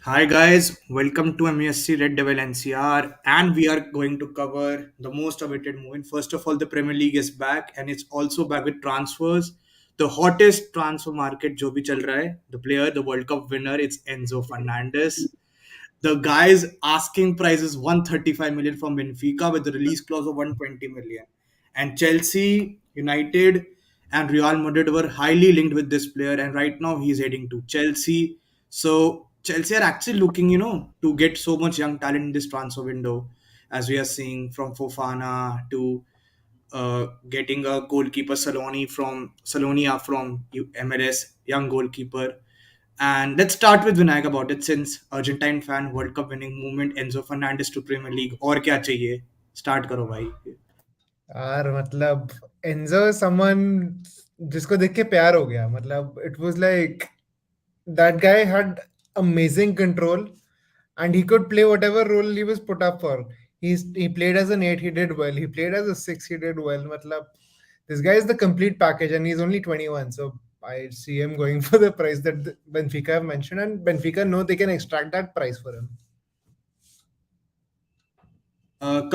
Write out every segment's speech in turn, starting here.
Hi guys, welcome to MSC Red Devil NCR, and we are going to cover the most awaited movement. First of all, the Premier League is back, and it's also back with transfers. The hottest transfer market जो भी चल रहा है, the player, the World Cup winner, it's Enzo Fernandez. The guy's asking price is 135 million from Benfica with a release clause of 120 million. And Chelsea, United, and Real Madrid were highly linked with this player, and right now he's heading to Chelsea. So Chelsea are actually looking, to get so much young talent in this transfer window, as we are seeing from Fofana to getting a goalkeeper Salonia from MLS, young goalkeeper. And let's start with Vinayak about it since Argentine fan World Cup winning movement Enzo Fernandez to Premier League और क्या चाहिए start करो भाई. यार मतलब Enzo someone जिसको देख के प्यार हो गया मतलब it was like that guy had amazing control and he could play whatever role he was put up for. He played as an 8, he did well. He played as a 6, he did well. Matlab, this guy is the complete package and he's only 21. So I see him going for the price that Benfica have mentioned, and Benfica know they can extract that price for him.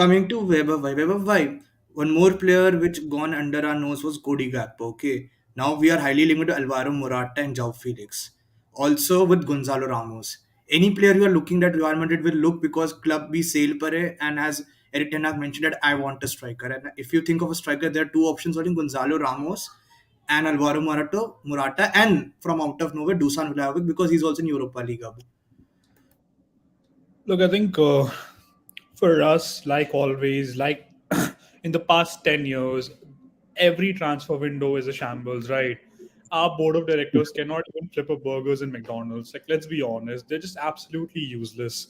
Coming to Weber vibe. One more player which gone under our nose was Cody Gakpo. Okay, now we are highly linked to Alvaro Morata and João Felix. Also with Gonzalo Ramos. Any player you are looking that Real Madrid will look because club be sale pare, and as Eric Ten Hag mentioned that I want a striker. And if you think of a striker, there are two options: only Gonzalo Ramos and Alvaro Morata, and from out of nowhere Dusan Vlahovic because he's also in Europa League. Look, I think for us, like always, like in the past 10 years, every transfer window is a shambles, right? Our board of directors cannot even flip a burgers in McDonald's. Like, let's be honest, they're just absolutely useless.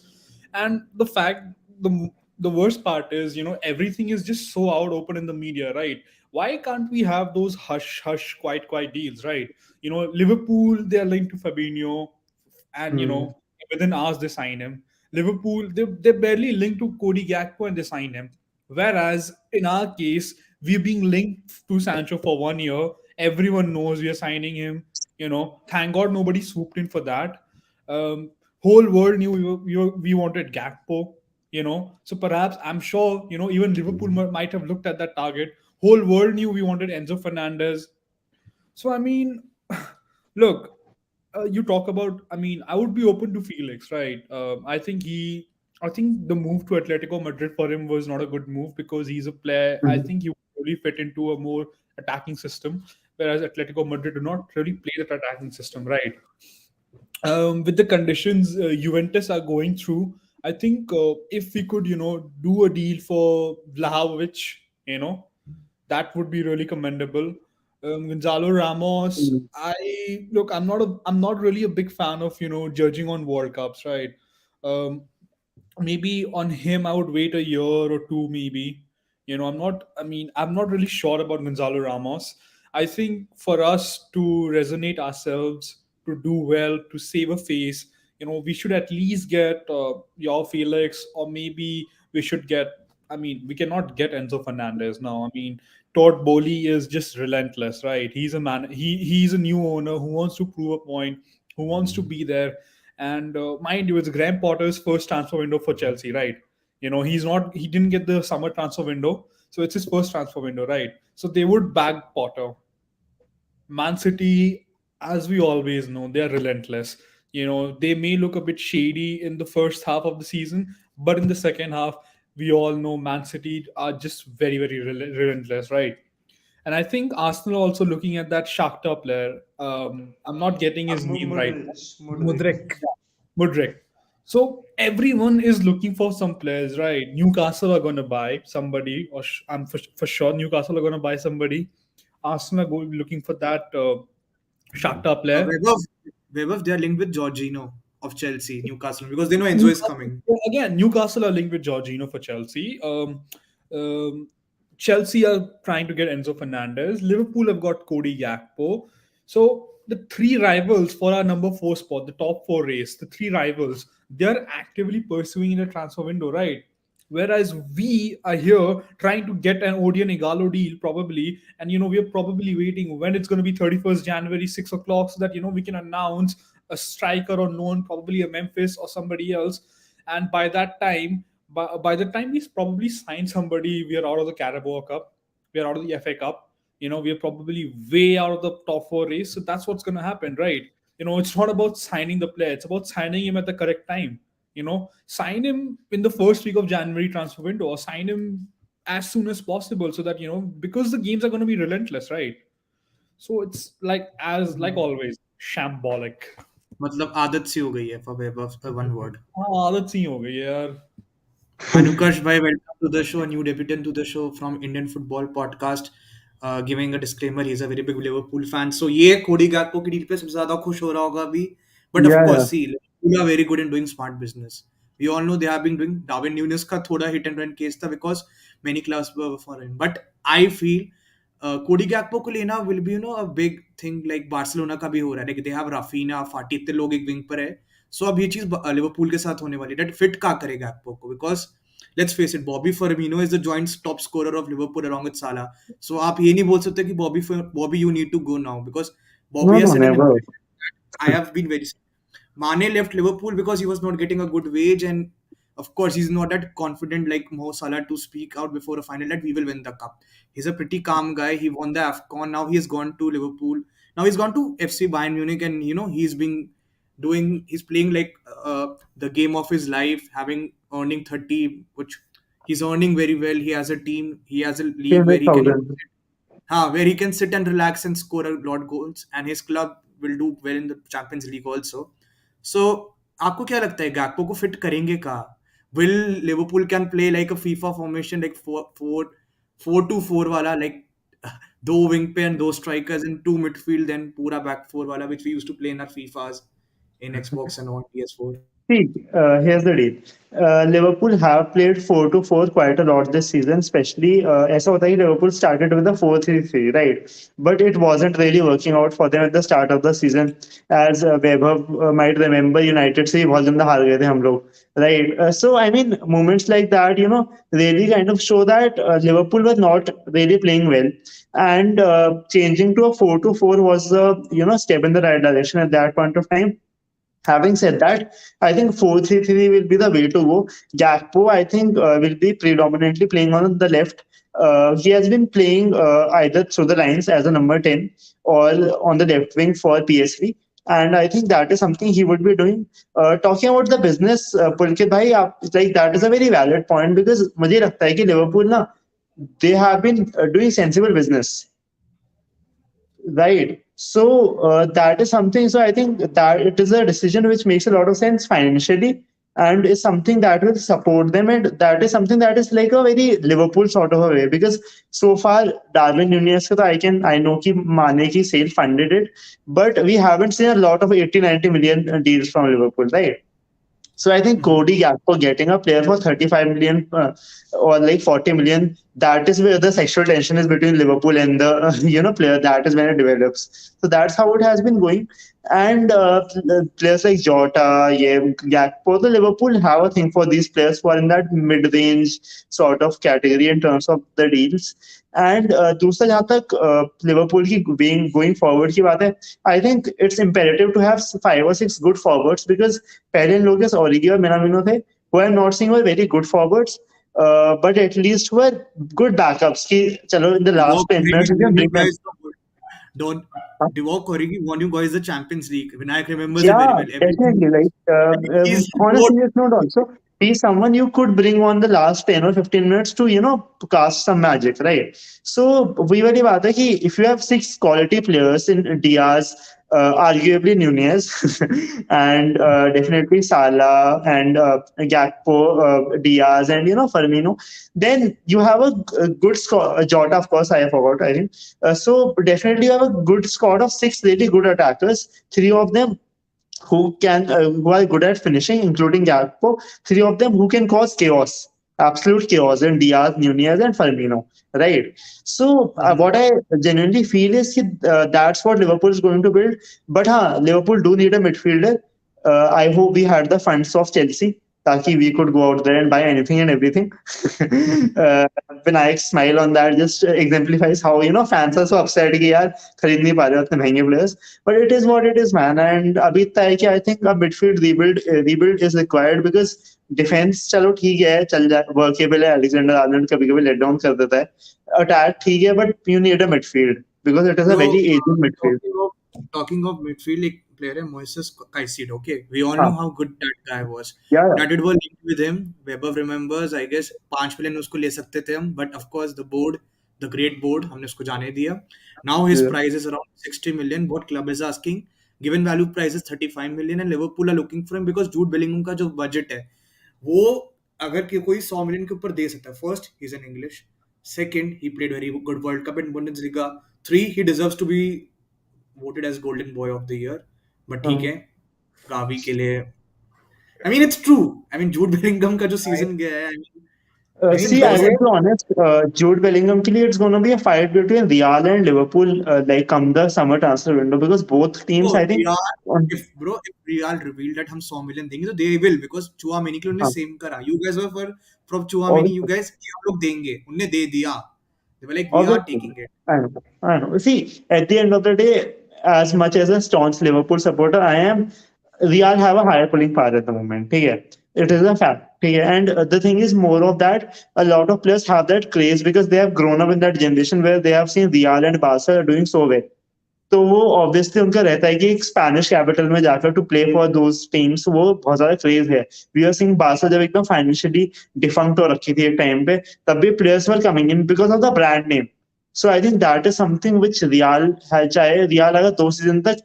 And the worst part is, everything is just so out open in the media, right? Why can't we have those hush, quiet deals, right? Liverpool, they're linked to Fabinho, and within hours they sign him. Liverpool, they're barely linked to Cody Gakpo and they sign him. Whereas in our case, we're being linked to Sancho for 1 year. Everyone knows we are signing him. Thank God nobody swooped in for that. Whole world knew we wanted Gakpo. So perhaps I'm sure even Liverpool might have looked at that target. Whole world knew we wanted Enzo Fernandez. So I mean, look, you talk about. I mean, I would be open to Felix, right? I think the move to Atletico Madrid for him was not a good move because he's a player. I think he would really fit into a more attacking system, whereas Atletico Madrid do not really play that attacking system, right? With the conditions Juventus are going through, I think if we could, do a deal for Vlahovic, that would be really commendable. Gonzalo Ramos, I'm not really a big fan of judging on World Cups, right? Um, Maybe on him I would wait a year or two, maybe. I'm not really sure about Gonzalo Ramos. I think for us to resonate ourselves, to do well, to save a face, we should at least get your Felix, or maybe we should get. I mean, we cannot get Enzo Fernandez now. I mean, Todd Bowley is just relentless, right? He's a man. He's a new owner who wants to prove a point, who wants to be there. And mind you, it's Graham Potter's first transfer window for Chelsea, right? He didn't get the summer transfer window, so it's his first transfer window, right? So they would bag Potter. Man City, as we always know, they are relentless. They may look a bit shady in the first half of the season, but in the second half, we all know Man City are just very, very relentless, right? And I think Arsenal also looking at that Shakhtar player. I'm not getting his name right. Modric. Mudrik. Mudrik. So everyone is looking for some players, right? Newcastle are going to buy somebody, or I'm for sure Newcastle are going to buy somebody. Arsenal are looking for that Shakhtar player. Weber, they are linked with Jorginho of Chelsea, Newcastle because they know Enzo is coming. Again, Newcastle are linked with Jorginho for Chelsea. Um, Chelsea are trying to get Enzo Fernandez. Liverpool have got Cody Gakpo. So the three rivals for our number four spot, the top four race, the three rivals, they're actively pursuing in a transfer window, right? Whereas we are here trying to get an Odion Igalo deal probably, and we are probably waiting when it's going to be 31st January 6 o'clock so that we can announce a striker or known probably a Memphis or somebody else. And by the time he's probably signed somebody, we are out of the Carabao Cup, we are out of the FA Cup. We are probably way out of the top four race. So that's what's going to happen, right? It's not about signing the player; it's about signing him at the correct time. Sign him in the first week of January transfer window, or sign him as soon as possible, so that because the games are going to be relentless, right? So it's like always shambolic. मतलब आदत सी हो गई है for Vaibhav, one word. हाँ, आदत सी हो गई है यार. Anukash bhai, welcome to the show, a new debutant to the show from Indian Football Podcast. Giving a disclaimer, he's a very big Liverpool fan. So ये कोडी गैक्पो की डील पे सबसे ज्यादा खुश हो रहा होगा अभी. But of Yeah, course, yeah. see, Liverpool are very good in doing smart business. We all know they have been doing. Darwin Núñez का थोड़ा hit and run case था because many clubs were foreign. But I feel कोडी गैक्पो को लेना will be a big thing like Barcelona का भी हो रहा है. Like they have Rafinha, Fati, इतने लोग एक wing पर है. So अब ये चीज लिवरपूल के साथ होने वाली है. That fit क्या करेगा गैक्पो को? Because let's face it, Bobby Firmino is the joint top scorer of Liverpool along with Salah. So आप ये नहीं बोल सकते कि Bobby you need to go now because Bobby No, has no, said in never. I have been very. Mane left Liverpool because he was not getting a good wage, and of course he's not that confident like Mo Salah to speak out before a final that we will win the cup. He's a pretty calm guy. He won the AFCON. Now he has gone to Liverpool. Now he's gone to FC Bayern Munich, and he's playing like the game of his life, having earning 30, which he's earning very well. He has a team. He has a league where he can 300,000. where he can sit and relax and score a lot of goals, and his club will do well in the Champions League also. So आपको क्या लगता है गैक्पो को fit करेंगे कहाँ? Will Liverpool can play like a FIFA formation like 4-4-2-4 वाला, like दो wing पे and दो strikers and two midfield, then पूरा back four वाला, which we used to play in our FIFAs in Xbox and on PS4. See, here's the deal. Liverpool have played 4-4 quite a lot this season, especially ऐसा होता है कि Liverpool started with the 4-3-3, right? But it wasn't really working out for them at the start of the season. As Vaibhav might remember, United से बहुत ज़्यादा हार गए थे हम लोग, right? So I mean, moments like that, really kind of show that Liverpool were not really playing well, and changing to a 4-4 was a step in the right direction at that point of time. Having said that, I think 4-3-3 will be the way to go. Gakpo, I think, will be predominantly playing on the left. He has been playing either through the lines as a number 10 or on the left wing for PSV. And I think that is something he would be doing. Talking about the business, Pulkit bhai, like that is a very valid point because मुझे लगता है कि Liverpool ना, they have been doing sensible business. Right. So that is something. So I think that it is a decision which makes a lot of sense financially and is something that will support them. And that is something that is like a very Liverpool sort of a way because so far Darwin Núñez I know कि Mane की sale funded it, but we haven't seen a lot of 80-90 million deals from Liverpool, right? So I think Cody Gakpo getting a player for 35 million or like 40 million, that is where the sexual tension is between Liverpool and the player. That is when it develops. So that's how it has been going. And players like Jota, Gakpo, the Liverpool have a thing for these players who are in that mid-range sort of category in terms of the deals. And दूसरा जहाँ तक Liverpool की going forward की बात है, I think it's imperative to have 5 or 6 good forwards because पहले इन लोगों के Origi और Minamino थे, who I'm not saying were very good forwards, but at least were good backups. कि चलो in the last 10 minutes we can bring them. Don't Divock Origi won you guys the Champions League. Vinayak remembers it very Yeah, well. definitely. Like He's on a more- serious note, also he's someone you could bring on the last 10 or 15 minutes to cast some magic, right? So we were बात है कि if you have 6 quality players in Diaz, arguably Nunez, and definitely Salah and Gakpo, Diaz, and Firmino, then you have a good squad. Jota, of course, I forgot. I think so. Definitely, you have a good squad of 6 really good attackers. 3 of them who are good at finishing, including Gakpo. 3 of them who can cause chaos, absolute chaos, and Diaz, Nunez, and Firmino. Right. So what I genuinely feel is that's what Liverpool is going to build. But Liverpool do need a midfielder. I hope we had the funds of Chelsea. Taki we could go out there and buy anything and everything. uh, Vinayak's smile on that just exemplifies how fans are so upset कि यार खरीद नहीं पा रहे उतने महंगे players. But it is what it is, man. And अभी तक है कि I think a midfield rebuild is required because defence चलो ठीक है चल जाए वर्केबल है एलेक्जेंडर आर्नल्ड कभी कभी लेट डाउन कर देता है अटैक ठीक है but you need a midfield because it is a Bro, very ageing midfield talking of midfield, like player है Moises Caicedo. Okay, we all हाँ know how good that guy was. या United were linked with him. Weber remembers, I guess, 5 million उसको ले सकते थे हम, but of course the board, the great board, हमने उसको जाने दिया. Now his price is around 60 million. What club is asking? Given value price is 35 million, and Liverpool are looking for him because Jude Bellingham का जो budget है, वो अगर कोई 100 million के ऊपर दे सकता है. First, he's an English. Second, he played very good World Cup in Bundesliga. Three, he deserves to be voted as Golden Boy of the Year. But ठीक है, गावी के लिए. I mean, it's true. I mean, Jude Bellingham का जो season गया है, I mean, See, I those will be honest. Jude Bellingham, के लिए it's going to be a fight between Real and Liverpool, like come the summer transfer window, because both teams, bro, I think, on, if Real revealed that हम 100 million देंगे तो they will because Tchouameni के लिए उन्होंने हाँ, same करा. You guys were from Tchouameni, you obviously, guys कि हम लोग देंगे, उनने दे दिया. They were like, we are obviously, taking it. I know, I know. See, at the end of the day, as much as a staunch Liverpool supporter I am, Real have a higher pulling power at the moment. ठीक है, it is a fact. ठीक है, and the thing is more of that. A lot of players have that craze because they have grown up in that generation where they have seen Real and Barca doing so well. तो वो obviously उनका रहता है कि एक Spanish capital में जाकर to play for those teams वो बहुत ज्यादा क्रेज है. वी आर सीइंग बार्सा जब एकदम फाइनेंशियली डिफंक्ट हो रखी थी एक टाइम पे तब भी players were coming in because of the brand name. So I think that is something which real है. चाहे रियल अगर 2 सीजन तक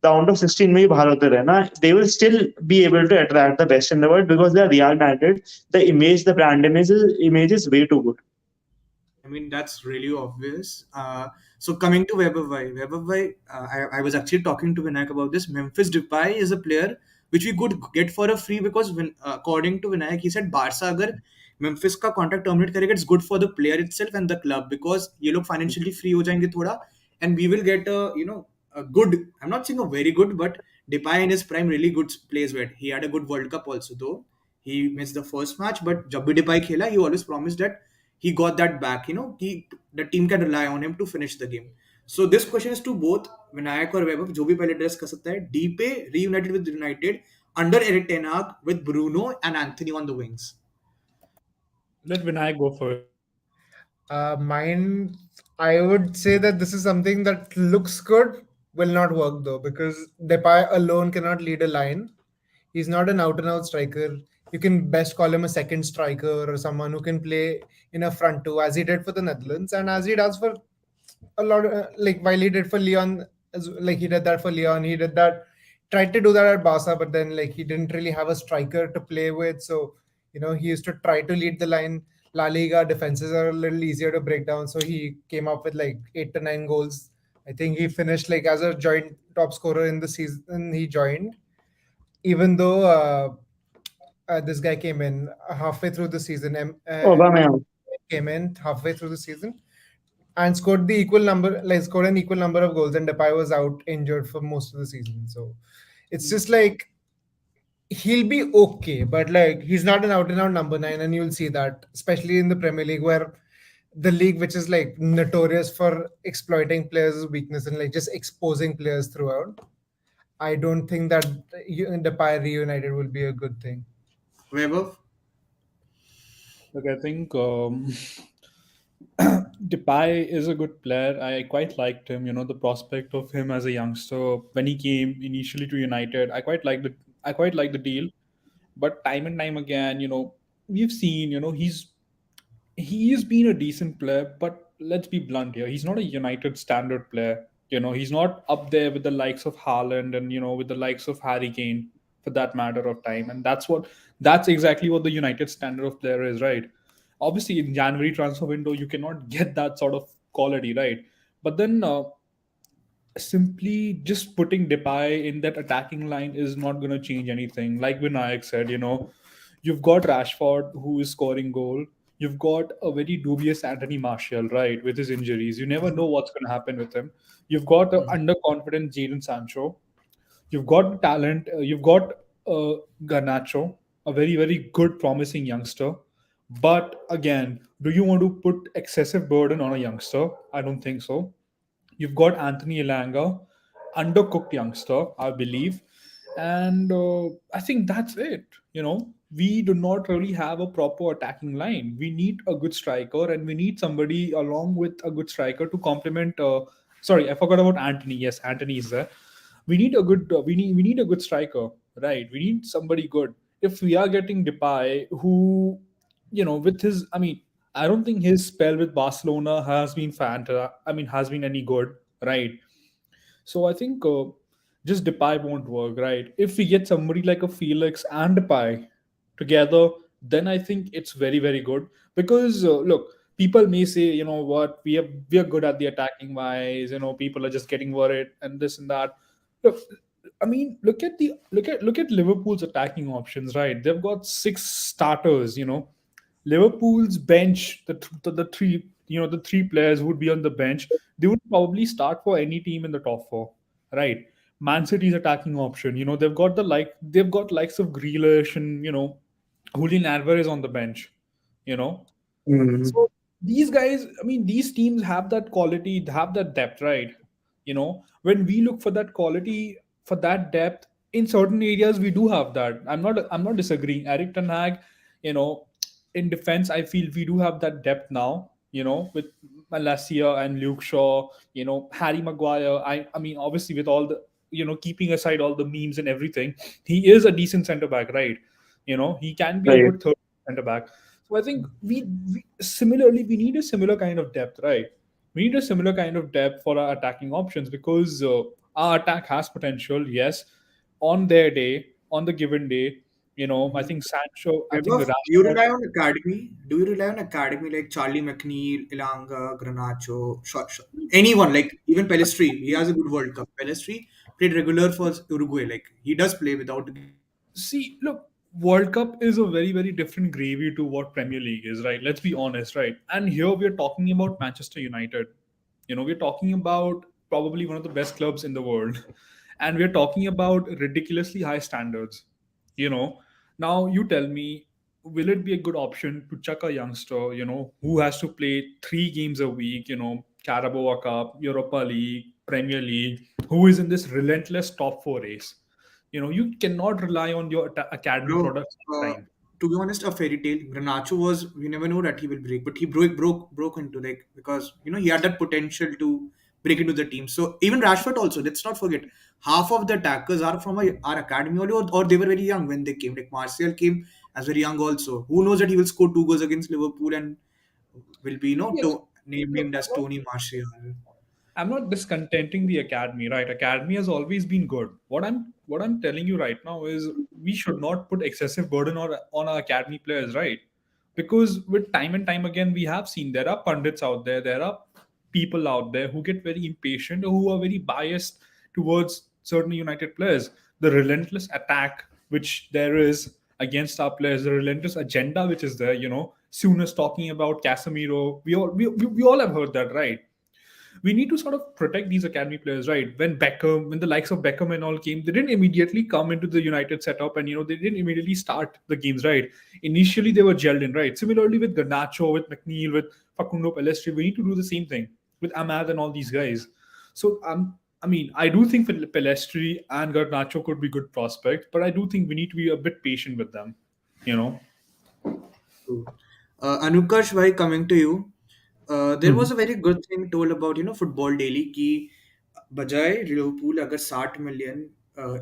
राउंड ऑफ 16 में ही बाहर होते रहे ना they will still be able to attract the best in the world because they are real minded. The image the brand image is way too good. I mean, that's really obvious. So coming to Weber Vai, I was actually talking to Vinayak about this. Memphis Depay is a player which we could get for a free because when, according to Vinayak, he said Barca अगर Memphis का contract terminate करेगा, it's good for the player itself and the club because ये लोग financially free हो जाएंगे थोड़ा and we will get a good. I'm not saying a very good, but Depay in his prime really good plays where he had a good World Cup also though he missed the first match, but जब भी Depay खेला he always promised that he got that back, the team can rely on him to finish the game. So this question is to both Vinayak or Weber, जो भी पहले address कर सकता है. Depay reunited with United under Eric Ten Hag with Bruno and Anthony on the wings. Let Vinayak go first. Mine, I would say that this is something that looks good, will not work though, because Depay alone cannot lead a line. He's not an out and out striker. You can best call him a second striker or someone who can play in a front two, as he did for the Netherlands and as he does for a lot of, like while he did for Leon, like he did that for Leon, he did that, tried to do that at Barca, but then like he didn't really have a striker to play with. So, he used to try to lead the line. La Liga defenses are a little easier to break down. So he came up with like 8 to 9 goals. I think he finished like as a joint top scorer in the season he joined, even though this guy came in halfway through the season. Aubameyang. Came in halfway through the season and scored an equal number of goals, and Depay was out injured for most of the season. So it's just like he'll be okay, but like he's not an out and out number 9, and you'll see that especially in the Premier League, where the league which is like notorious for exploiting players' weakness and like just exposing players throughout. I don't think that Depay reunited will be a good thing. Weber? Look, I think Depay is a good player. I quite liked him. The prospect of him as a youngster when he came initially to United, I quite liked it. I quite liked the deal. But time and time again, we've seen, he's been a decent player. But let's be blunt here. He's not a United standard player. He's not up there with the likes of Haaland and with the likes of Harry Kane for that matter of time. And that's exactly what the United standard of player is, right? Obviously in January transfer window you cannot get that sort of quality, right? But then simply just putting Depay in that attacking line is not going to change anything. Like Vinayak said, you've got Rashford who is scoring goal. You've got a very dubious Anthony Martial, right, with his injuries. You never know what's going to happen with him. You've got an underconfident Jadon Sancho. You've got talent. You've got Garnacho. a very, very good, promising youngster. But again, do you want to put excessive burden on a youngster? I don't think so. You've got Anthony Elanga, undercooked youngster, I believe, and I think that's it. We do not really have a proper attacking line. We need a good striker, and we need somebody along with a good striker to complement. Sorry, I forgot about Anthony. Yes, Anthony is there. We need a good striker, right? We need somebody good. If we are getting Depay, who with his, I don't think his spell with Barcelona has been has been any good, right? So I think just Depay won't work, right? If we get somebody like a Felix and Depay together, then I think it's very, very good. Because look, people may say, what, we are good at the attacking wise. People are just getting worried and this and that. Look, look at Liverpool's attacking options, right? They've got six starters. Liverpool's bench, the three, the three players who would be on the bench, they would probably start for any team in the top four, right? Man City's attacking option, they've got likes of Grealish and Julian Alvarez on the bench, you know. Mm. So these guys, these teams have that quality, have that depth, right? When we look for that quality, for that depth in certain areas, we do have that. I'm not disagreeing. Eric Ten Hag, you know, in defense, I feel we do have that depth now. With Malacia and Luke Shaw, Harry Maguire. I mean, obviously, with all the keeping aside all the memes and everything, he is a decent center back, right? He can be a Right. good third center back. So I think we similarly we need a similar kind of depth, right? We need a similar kind of depth for our attacking options because our attack has potential. Yes, on their day, on the given day, I think Sancho, I think Vaibhav, you Rashford. rely on academy? Do you rely on academy like Charlie McNeil, Ilanga, Granacho, anyone like even Pelistri? He has a good World Cup. Pelistri played regular for Uruguay. Like he does play without. See, look, World Cup is a very, very different gravy to what Premier League is, right? Let's be honest, right? And here we're talking about Manchester United. We're talking about probably one of the best clubs in the world. And we're talking about ridiculously high standards. You know, now you tell me, will it be a good option to chuck a youngster, who has to play 3 games a week, Carabao Cup, Europa League, Premier League, who is in this relentless top four race? You cannot rely on your academy Bro, products all the time. to be honest, a fairy tale. Granacho was, we never know that he will break, but he broke into like because he had that potential to break into the team. So even Rashford also, let's not forget, half of the attackers are from our academy only, or they were very young when they came. Like Martial came as very young also. Who knows that he will score 2 goals against Liverpool and will be Yes. named as Tony Martial. I'm not discontenting the academy, right? Academy has always been good. What I'm telling you right now is we should not put excessive burden on our academy players, right? Because with time and time again, we have seen there are pundits out there are people out there who get very impatient or who are very biased towards certain United players. The relentless attack which there is against our players, the relentless agenda which is there, soon as talking about Casemiro, we all have heard that, right? We need to sort of protect these academy players, right? When the likes of Beckham and all came, they didn't immediately come into the United setup and they didn't immediately start the games, right? Initially they were gelled in, right? Similarly with Garnacho, with McNeil, with Facundo Pellistri, we need to do the same thing with Ahmad and all these guys. So I do think Pellistri and Garnacho could be good prospects, but I do think we need to be a bit patient with them, you know. True. Anukash, why coming to you? There was Mhm. a very good thing told about Football Daily कि बजाय Liverpool अगर 60 million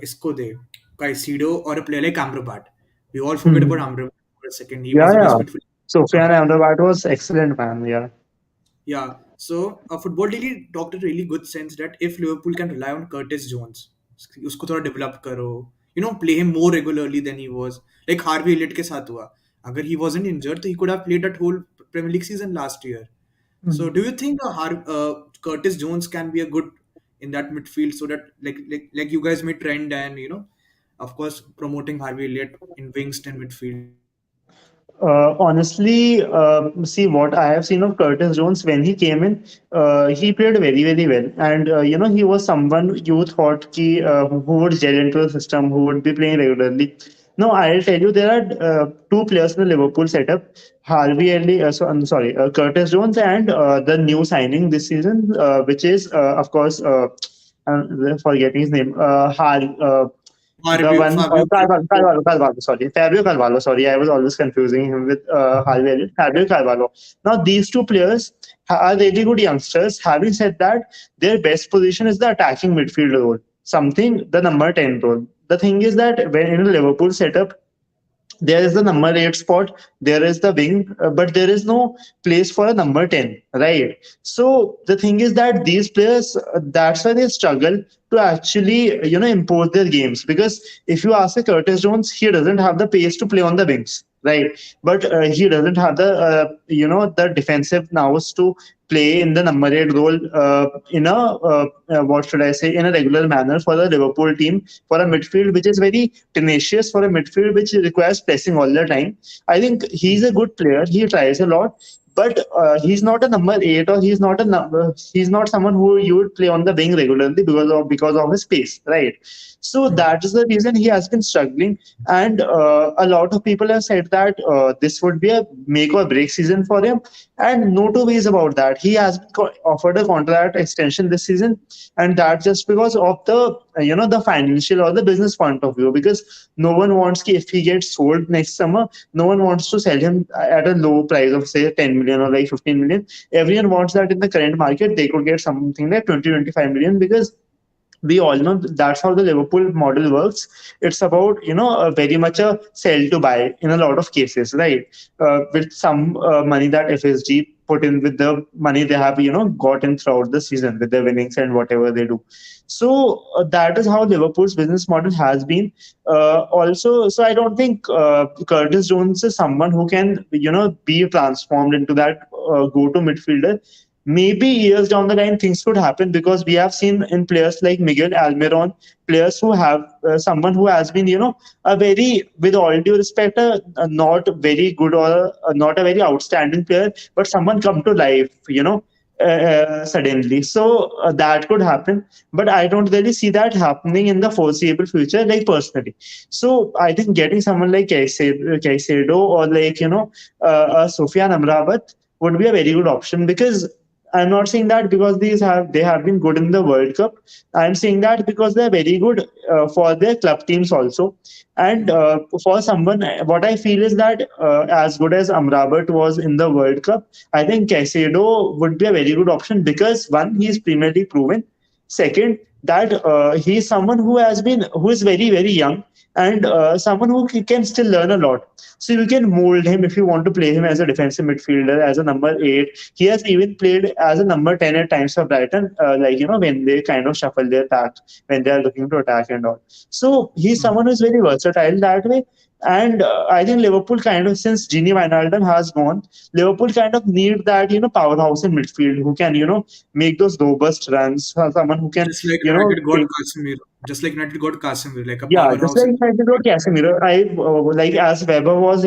इसको दे Caicedo or a player like Amrabat. We all forget about Mhm. Amrabat for a second. He Yeah, was the best yeah. midfielder. Sofian Amrabat was excellent, man. Yeah. Yeah. So Football Daily talked a really good sense that if Liverpool can rely on Curtis Jones, उसको थोड़ा develop करो, play him more regularly than he was. Like Harvey Elliott के साथ हुआ. अगर he wasn't injured, तो he could have played that whole Premier League season last year. So, do you think Curtis Jones can be a good in that midfield so that like you guys may trend and of course promoting Harvey Elliott in wings and midfield? Honestly, see what I have seen of Curtis Jones when he came in, he played very, very well, and he was someone you thought who would gel into the system, who would be playing regularly. No, I'll tell you there are two players in the Liverpool setup. Harvey Elliott, I'm sorry, Curtis Jones, and the new signing this season, which is of course I'm forgetting his name. The Fabio, one Fabio Carvalho, sorry, Fabio Carvalho. Sorry, I was always confusing him with Harvey Elliott. Fabio Carvalho. Now these two players are really good youngsters. Having said that, their best position is the attacking midfield role, something the number 10 role. The thing is that when in a Liverpool setup, there is the number 8 spot, there is the wing, but there is no place for a number 10, right? So the thing is that these players, that's why they struggle to actually, impose their games. Because if you ask a Curtis Jones, he doesn't have the pace to play on the wings, right? But he doesn't have the, the defensive nous to play in the number 8 role in a, what should I say, in a regular manner for the Liverpool team, for a midfield which is very tenacious, for a midfield which requires pressing all the time. I think he's a good player. He tries a lot, but he's not a number 8, or he's not someone who you would play on the wing regularly because of his pace, right? So that is the reason he has been struggling. And a lot of people have said that this would be a make or break season for him, and no two ways about that. He has been offered a contract extension this season, and that just because of the the financial or the business point of view. Because no one wants if he gets sold next summer, no one wants to sell him at a low price of say 10 million or like 15 million. Everyone wants that in the current market they could get something like 20-25 million, because we all know that's how the Liverpool model works. It's about very much a sell to buy in a lot of cases, right? With some money that FSG put in with the money they have gotten throughout the season with their winnings and whatever they do. So that is how Liverpool's business model has been. Also, so I don't think Curtis Jones is someone who can be transformed into that go-to midfielder. Maybe years down the line things could happen, because we have seen in players like Miguel Almiron, players who have someone who has been a very, with all due respect, a not very good or not a very outstanding player, but someone come to life suddenly. So that could happen, but I don't really see that happening in the foreseeable future, like personally. So I think getting someone like Caicedo or like Sofian Amrabat would be a very good option. Because I'm not saying that because they have been good in the World Cup. I'm saying that because they're very good for their club teams also. And for someone, what I feel is that as good as Amrabat was in the World Cup, I think Caicedo would be a very good option, because one, he's Premier League proven. Second, that he's someone who is very very young, and someone who can still learn a lot. So you can mold him if you want to play him as a defensive midfielder, as a number 8. He has even played as a number 10 at times for Brighton, like when they kind of shuffle their pack when they are looking to attack and all. So he's someone who's very versatile that way. And I think Liverpool kind of, since Gini Wijnaldum has gone, Liverpool kind of need that powerhouse in midfield who can make those robust runs. Someone who can just like you United got Casemiro, just like United got Casemiro, like a yeah, just powerhouse. like United got Casemiro. I like, as Weber was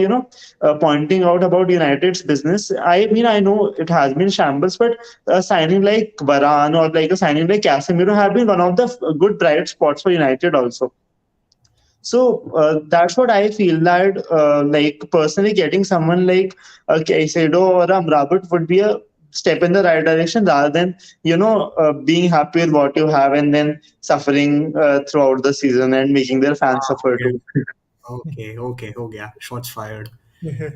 pointing out about United's business. I mean, I know it has been shambles, but signing like Varane or like a signing like Casemiro have been one of the good bright spots for United also. So that's what I feel, that like personally getting someone like Caicedo or a Amrabat would be a step in the right direction, rather than being happy with what you have and then suffering throughout the season and making their fans suffer Okay, too. okay. Shots fired.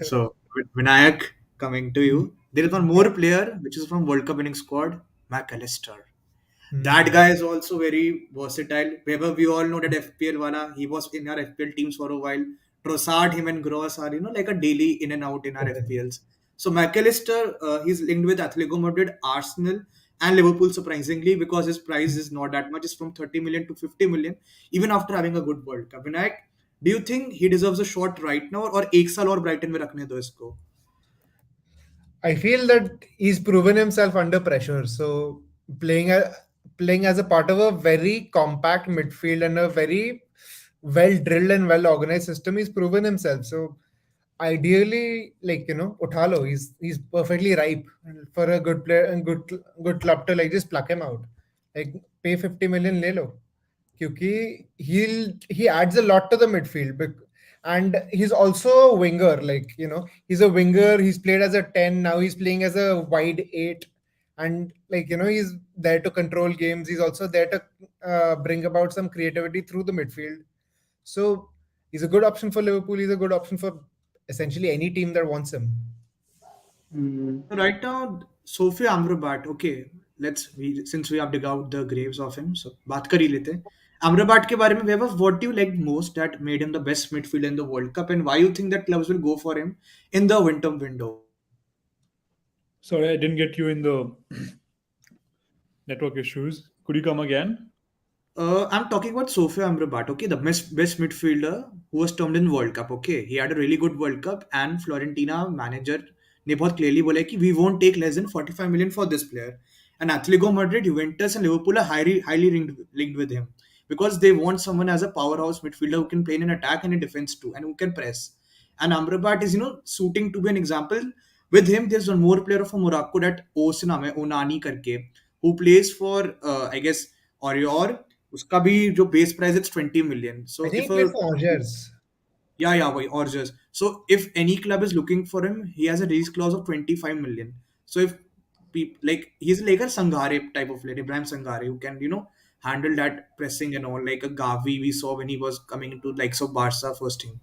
So, Vinayak, coming to you, there is one more player which is from World Cup winning squad, McAllister. That guy is also very versatile. Wherever we all know that FPL wala, he was in our FPL teams for a while. Trossard, him and Gross are like a daily in and out in our FPLs. So McAllister, he's linked with Atletico Madrid, Arsenal, and Liverpool surprisingly, because his price is not that much. It's from 30 million to 50 million, even after having a good World Cup. Vinayak, do you think he deserves a shot right now, or एक साल और Brighton में रखने दो इसको? I feel that he's proven himself under pressure. So playing as a part of a very compact midfield and a very well drilled and well organized system, he's proven himself. So ideally, like Uthalo, he's perfectly ripe for a good player and good club to like just pluck him out. Like pay 50 million, le lo. Kyuki he adds a lot to the midfield. and he's also a winger. Like, he's a winger. He's played as a 10. Now he's playing as a wide 8, and like, he's there to control games. He's also there to bring about some creativity through the midfield. So he's a good option for Liverpool. He's a good option for essentially any team that wants him. Mm. So right now, Sophie Amrabat. Okay, since we have dug out the graves of him, so बात कर ही लेते हैं. Amrabat के बारे में, Vaibhav, what do you like most that made him the best midfielder in the World Cup, and why you think that clubs will go for him in the winter window? Sorry, I didn't get you in the network issues. Could you come again? I'm talking about Sofia Amrabat, okay, the best midfielder who was termed in World Cup, okay. He had a really good World Cup, and Florentina manager ने बहुत clearly बोला कि we won't take less than 45 million for this player. And Atletico Madrid, Juventus, and Liverpool are highly linked with him because they want someone as a powerhouse midfielder who can play in an attack and in defense too, and who can press. And Amrabat is, suiting to be an example. With him, there's one more player from Morocco that नाम है Onani करके, who plays for I guess Orior. उसका भी जो base price is 20 million. So I think if he played for Angers. yeah, why Orges. So if any club is looking for him, he has a release clause of 25 million. So if like he's like a Sangare type of player, Ibrahim Sangare, who can handle that pressing and all, like a Gavi we saw when he was coming into likes of Barca first team.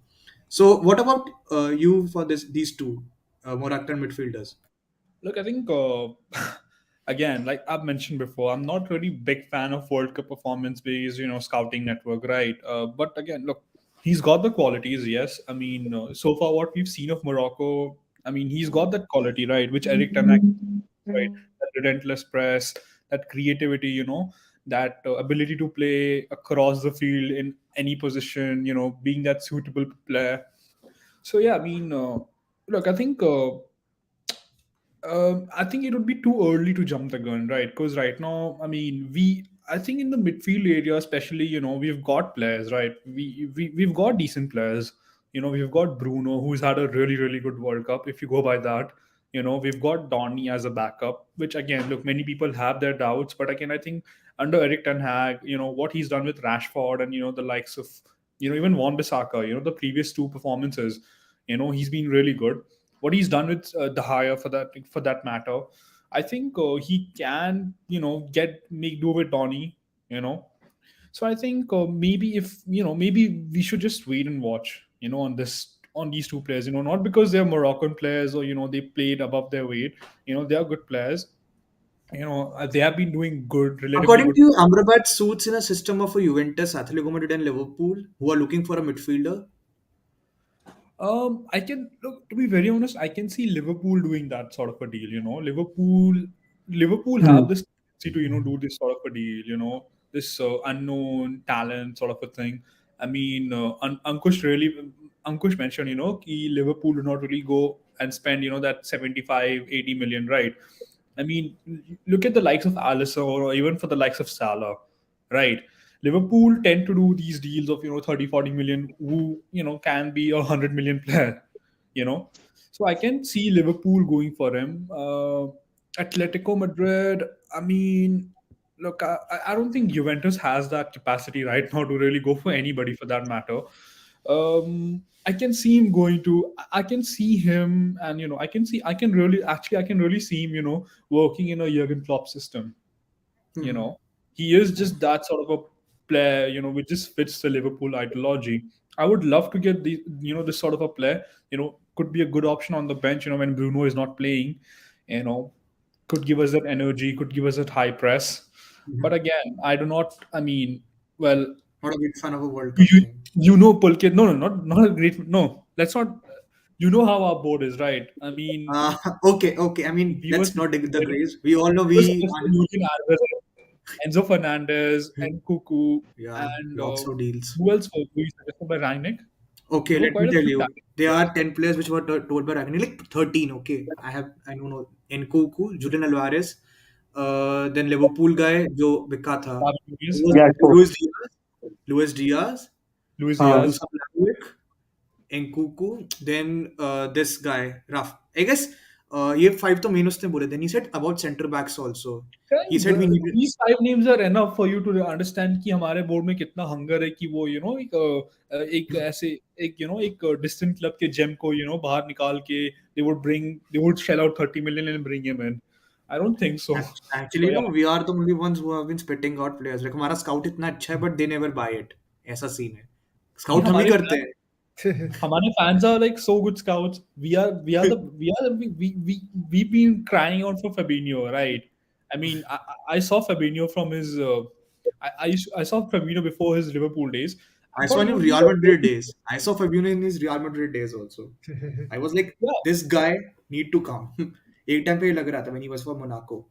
So what about you for these two Moroccan midfielders? Look, I think again, like I've mentioned before, I'm not really big fan of World Cup performance based, scouting network, right? But again, look, he's got the qualities. Yes, I mean, so far what we've seen of Morocco, I mean, he's got that quality, right? Which Eric Ten Hag, right? That relentless press, that creativity, that ability to play across the field in any position, being that suitable player. So yeah, I mean, look, I think it would be too early to jump the gun, right? Because right now, I mean, I think in the midfield area, especially, we've got players, right? We've got decent players. We've got Bruno, who's had a really, really good World Cup, if you go by that. We've got Donny as a backup, which again, look, many people have their doubts, but again, I think under Eric Ten Hag, what he's done with Rashford and, the likes of, even Wan-Bissaka, the previous two performances, he's been really good. What he's done with the hire for that matter, I think he can make do with Donny. So I think maybe if maybe we should just wait and watch on these two players. Not because they're Moroccan players or they played above their weight. They are good players. They have been doing good, relatively According good. to you, Amrabat suits in a system of a Juventus, Atletico Madrid, and Liverpool, who are looking for a midfielder. I can look, to be very honest, I can see Liverpool doing that sort of a deal. Liverpool have this tendency to do this sort of a deal. This unknown talent sort of a thing. I mean, Ankush mentioned ki Liverpool do not really go and spend that 75, 80 million, right? I mean, look at the likes of Alisson or even for the likes of Salah, right? Liverpool tend to do these deals of 30, 40 million, who can be 100 million player, So I can see Liverpool going for him. Atletico Madrid, I mean, look, I don't think Juventus has that capacity right now to really go for anybody for that matter. I can see him going to. I can see him, and I can really see him, working in a Jurgen Klopp system. You know, he is just that sort of a player, which just fits the Liverpool ideology. I would love to get this sort of a player. Could be a good option on the bench. When Bruno is not playing, could give us that energy, could give us that high press. But again, I do not. I mean, well, Not a big fan of a World Cup you thing. Pulkit. No, not a great. No, let's not. You know how our board is, right? I mean, Okay. I mean, we were let's not dig the graves. We all know we were we suggesting Julian Alvarez, Enzo Fernandez, and Cuckoo, yeah, and lots of deals. who else were we suggested by Rangnick? Okay, There were let me quite a tell few you. talented There players. are 10 players which were told by Ragni, like 13. Okay, I don't know. Nkunku, Julian Alvarez, then Liverpool guy, जो बिका था. David Who Luiz, was Yeah, true. Luis Diaz, Luis Uh, Diaz. Dusan Vlahovic, Nkunku, then this guy, Raf. I guess ये 5 तो main उसने बोले. Then he said about center backs also. He said we need. These 5 names are enough for you to understand कि हमारे board में कितना hunger है कि वो एक ऐसे एक distant club के जेम को बाहर निकाल के they would shell out 30 million and bring him in. I don't think so. Actually, So no, yeah, we are the only ones who have been spitting out players. Like हमारा scout इतना अच्छा है, but they never buy it. ऐसा scene है. ये Scout हम ही हमारे करते हैं. हमारे fans are like so good scouts. We've been crying out for Fabinho, right? I mean, I saw Fabinho from his I saw Fabinho before his Liverpool days. I I saw thought him he in would be Real a Madrid days. I saw Fabinho in his Real Madrid days also. I was like, yeah. this guy need to come. एक time पे ये लग रहा था when he was for Monaco.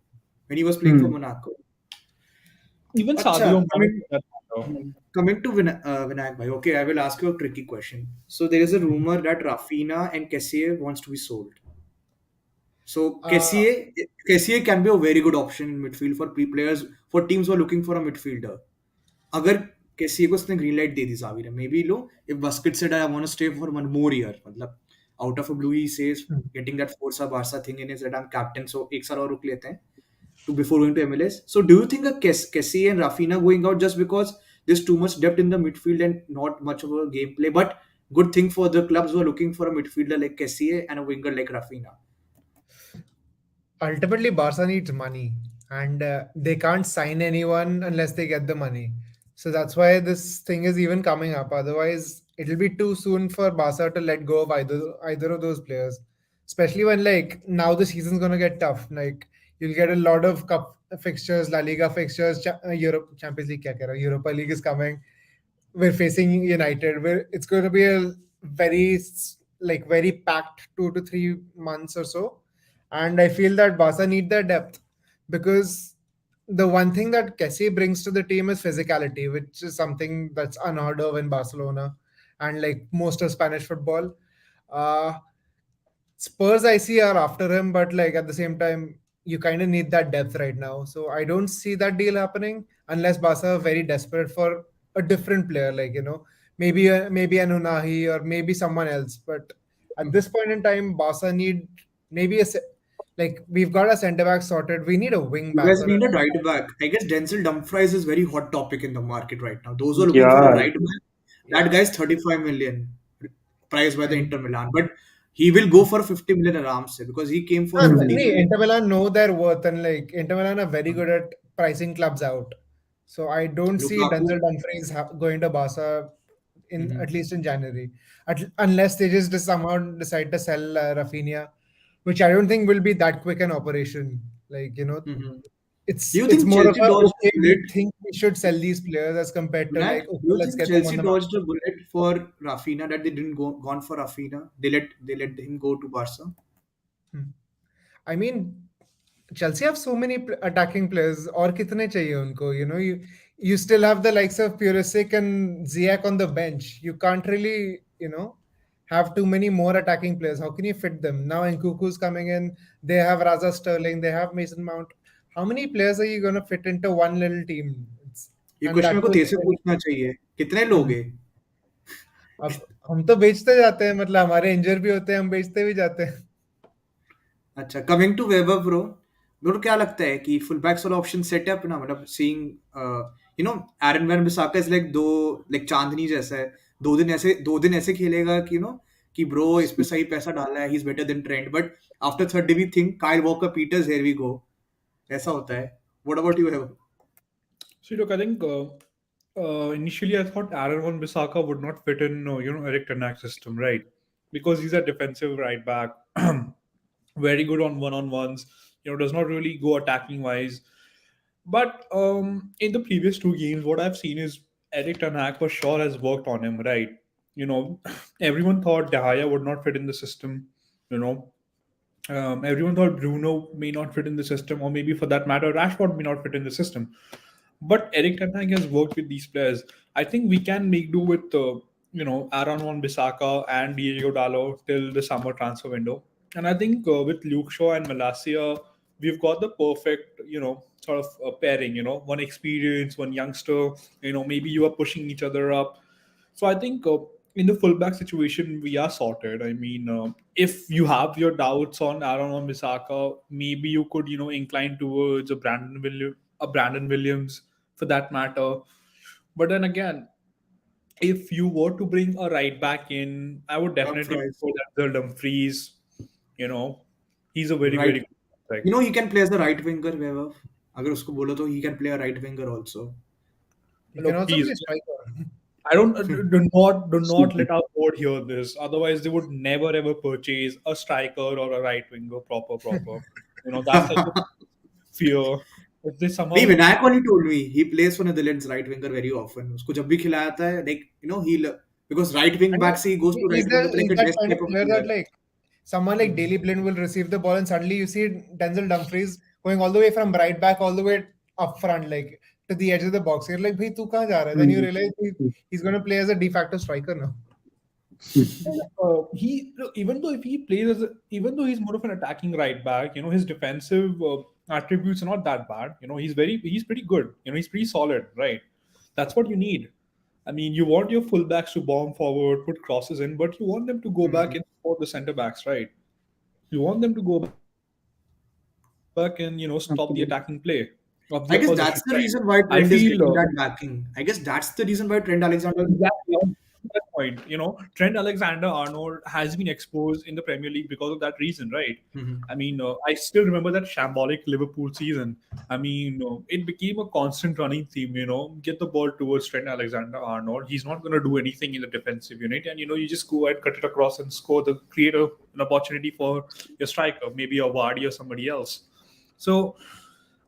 When he was playing for Monaco. Even अच्छा, Sadio Mane. for that matter. coming to Vinayak bhai. Okay, I will ask you a tricky question. So there is a rumor that Rafinha and Kessie wants to be sold. So Uh, Kessie can be a very good option in midfield for players for teams who are looking for a midfielder. अगर KCA को उसने green light दे दी Xavi ने maybe low if Busquets said I want to stay for one more year मतलब out of a blue he says getting that Força Barça thing in is that I am captain so एक साल और रुक लेते हैं to before going to MLS. So do you think a Kessie and Rafinha going out just because there's too much depth in the midfield and not much of a gameplay, but good thing for the clubs who are looking for a midfielder like Kessie and a winger like Rafinha? ultimately, Barca needs money, and they can't sign anyone unless they get the money. So that's why this thing is even coming up. Otherwise, it'll be too soon for Barca to let go of either of those players. Especially when like now the season's gonna get tough. Like you'll get a lot of cup fixtures, La Liga fixtures, Europe Champions League, kya keh raha hu, Europa League is coming. We're facing United. Where it's going to be a very packed 2 to 3 months or so, and I feel that Barca need their depth because the one thing that Kessie brings to the team is physicality, which is something that's unheard of in Barcelona and like most of Spanish football. Uh, Spurs I see are after him, but like at the same time, you kind of need that depth right now. So I don't see that deal happening unless Barca are very desperate for a different player, like maybe an Unahi or maybe someone else. But at this point in time, Barca need maybe like we've got a centre back sorted. We need a wing You back guys or need a right back. I guess Denzel Dumfries is very hot topic in the market right now. Those who are looking for a Yeah. right back, that yeah. guy's 35 million priced by the And Inter Milan, but he will go for 50 million aram se because he came for 50 million. Inter Milan know their worth, and like Inter Milan are very good at pricing clubs out. So I don't see Lukaku. Denzel Dumfries going to Barca in Mhm. at least in January, unless they just somehow decide to sell Rafinha, which I don't think will be that quick an operation. Like Mhm. Do it's you it's think more of Chelsea a dodged a okay, we bullet? think we should sell these players as compared to Vinayak, like okay, do you let's think get them on Chelsea the market. dodged a bullet for Rafinha that they didn't gone for Rafinha? They let him go to Barca. Hmm. I mean, Chelsea have so many attacking players. और कितने चाहिए उनको? You still have the likes of Pulisic and Ziyech on the bench. You can't really have too many more attacking players. How can you fit them? Now Nkuku's coming in. They have Raza Sterling. They have Mason Mount. How many players are you gonna fit into one little team? ये And question that मेरे को too. तेरे से पूछना चाहिए कितने लोग Hmm. हैं अब हम तो बेचते जाते हैं, मतलब हमारे इंजर भी होते हैं, हम बेचते भी जाते हैं. अच्छा coming to Weber bro bro क्या लगता है कि फुल बैक्स वाला ऑप्शन सेट है अपना मतलब seeing Aaron Wan Bissaka is like दो लाइक चांदनी जैसा है 2 दिन ऐसे खेलेगा कि कि ब्रो इस पे सही पैसा डाला है he is better than Trent but after third day we think Kyle Walker Peters here we go ऐसा होता है what about you have See, look, I think initially I thought Aaron Wan-Bissaka would not fit in, Eric Ten Hag's system, right? Because he's a defensive right back, very good on one-on-ones. Does not really go attacking wise. But in the previous 2 games, what I've seen is Eric Ten Hag for sure has worked on him, right? Everyone thought De Gea would not fit in the system. You know, everyone thought Bruno may not fit in the system, or maybe for that matter, Rashford may not fit in the system. But Eric Ten Hag has worked with these players. I think we can make do with Aaron Wan-Bissaka and Diego Dallo till the summer transfer window. And I think with Luke Shaw and Malacia, we've got the perfect sort of pairing. One experience, one youngster. Maybe you are pushing each other up. So I think in the fullback situation, we are sorted. I mean, if you have your doubts on Aaron or Misaka, maybe you could, incline towards a Brandon Williams for that matter. But then again, if you were to bring a right back in, I would definitely Dumfries. prefer Denzel Dumfries. You know, he's a very, Right. very good prospect. He can play as the right winger, Vaibhav. अगर उसको बोलो तो he can play a right winger also. He can Look, also please, play striker. I don't do not let our board hear this. Otherwise, they would never ever purchase a striker or a right winger proper. That's like a fear. If they नहीं, somehow Vinayak only told me he plays for Netherlands right winger very often. उसको जब भी खिलाता है, like he'll because right wing I back mean, से he goes to he's right winger like a that desk kind of type of player player. that like someone like Daley Blind will receive the ball and suddenly you see Denzel Dumfries going all the way from right back all the way up front, like to the edge of the box. You're like, "Bhai, tu kahan ja raha hai?" Then you realize he's going to play as a de facto striker now. even though if he plays even though he's more of an attacking right back, his defensive attributes are not that bad. He's pretty good. He's pretty solid, right? That's what you need. I mean, you want your fullbacks to bomb forward, put crosses in, but you want them to go back and support the center backs, right? You want them to go back and stop the attacking play of the opposition, I guess right? that's the reason why I Trent is feel getting that backing. I guess that's the reason why Trent Alexander. exactly on that point. Trent Alexander-Arnold has been exposed in the Premier League because of that reason, right? Mhm. I mean, I still remember that shambolic Liverpool season. I mean, it became a constant running theme. Get the ball towards Trent Alexander-Arnold. He's not going to do anything in the defensive unit, and you just go and cut it across and create an opportunity for your striker, maybe a Vardy or somebody else. So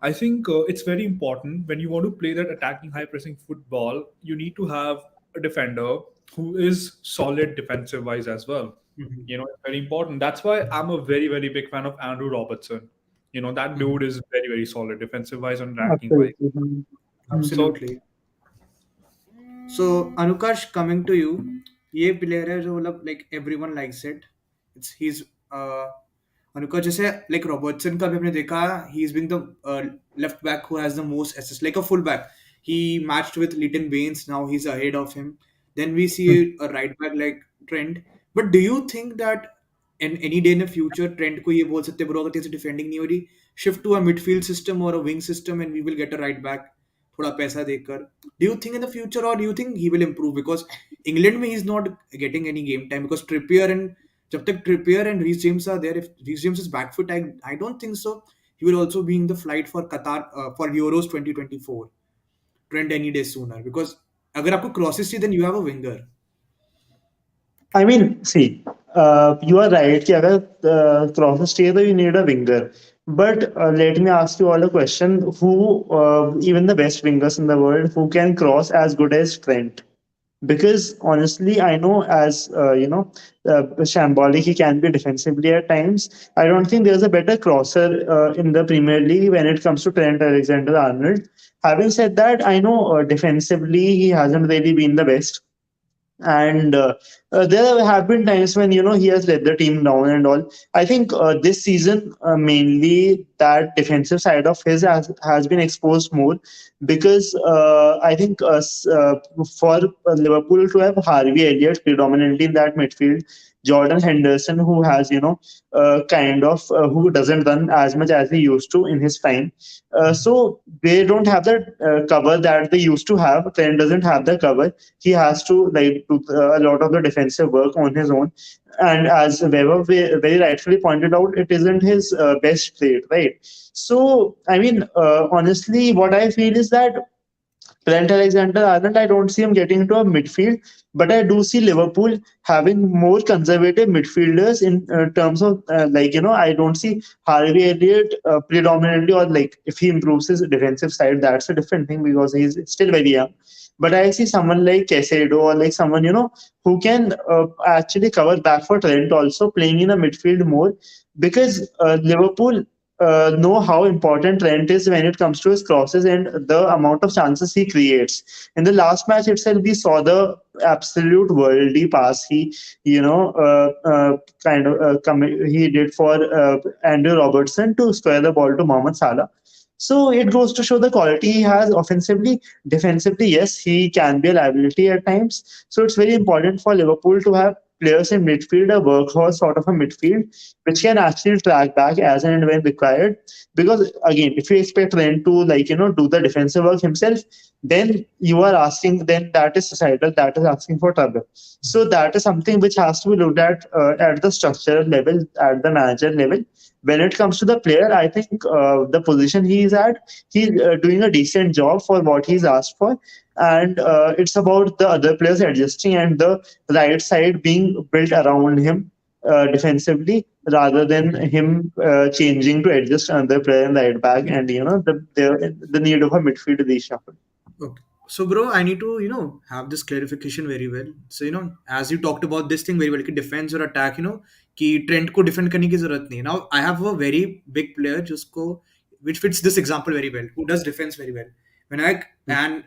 I think it's very important when you want to play that attacking, high pressing football. You need to have a defender who is solid defensive wise as well. Mhm. It's very important. That's why I'm a very, very big fan of Andrew Robertson. That dude is very, very solid defensive wise and attacking wise. Absolutely. So Absolutely. So Anukash, coming to you, ये player है जो मतलब like everyone likes it. He's अनुका जैसे like Robertson का भी हमने देखा, he's been the left back who has the most assists, like a full back. He matched with Leighton Baines, now he's ahead of him. Then we see a right back like Trent. But do you think that in any day in the future Trent को ये बोल सकते हैं, bro अगर तेरे से defending नहीं हो रही, shift to a midfield system or a wing system and we will get a right back थोड़ा पैसा देकर? Do you think in the future, or do you think he will improve? Because England में he's not getting any game time because Trippier and जब तक Trippier and Reece James are there, if Reece James is back foot, I don't think so. He will also be in the flight for Qatar for Euros 2024. Trend any day sooner because अगर आपको crosses चाहिए, then you have a winger. I mean, see, you are right कि अगर crosses चाहिए तो you need a winger. But let me ask you all a question: who, even the best wingers in the world, who can cross as good as Trent? Because honestly, I know as shambolic he can be defensively at times. I don't think there's a better crosser in the Premier League when it comes to Trent Alexander-Arnold. Having said that, I know defensively he hasn't really been the best. And there have been times when he has let the team down and all. I think this season mainly that defensive side of his has been exposed more because I think for Liverpool to have Harvey Elliott predominantly in that midfield, Jordan Henderson, who has who doesn't run as much as he used to in his time. So they don't have the cover that they used to have. Trent doesn't have the cover. He has to do a lot of the defensive work on his own. And as Weber very rightfully pointed out, it isn't his best trait, right? So I mean, honestly, what I feel is that Trent Alexander-Arnold, I don't see him getting into a midfield, but I do see Liverpool having more conservative midfielders in terms of I don't see Harvey Elliott predominantly, or like if he improves his defensive side, that's a different thing because he's still very young. But I see someone like Caicedo or like someone who can actually cover back for Trent, also playing in a midfield more because Liverpool know how important Trent is when it comes to his crosses and the amount of chances he creates. In the last match itself, we saw the absolute worldy pass he, he did for Andrew Robertson to square the ball to Mohamed Salah. So it goes to show the quality he has offensively. Defensively, yes, he can be a liability at times. So it's very important for Liverpool to have players in midfield, a workhorse sort of a midfield, which can actually track back as and when required. Because again, if you expect Trent to do the defensive work himself, then you are asking, then that is societal, that is asking for trouble. So that is something which has to be looked at the structural level, at the manager level. When it comes to the player, I think the position he is at, he's doing a decent job for what he's asked for. And it's about the other players adjusting and the right side being built around him defensively, rather than him changing to adjust another player in right back, and the need of a midfield reshuffle. Okay. So, bro, I need to, have this clarification very well. So, as you talked about this thing very well, कि defense or attack, कि trend को defend करने की जरूरत नहीं है. Now, I have a very big player which fits this example very well, who does defense very well. When I and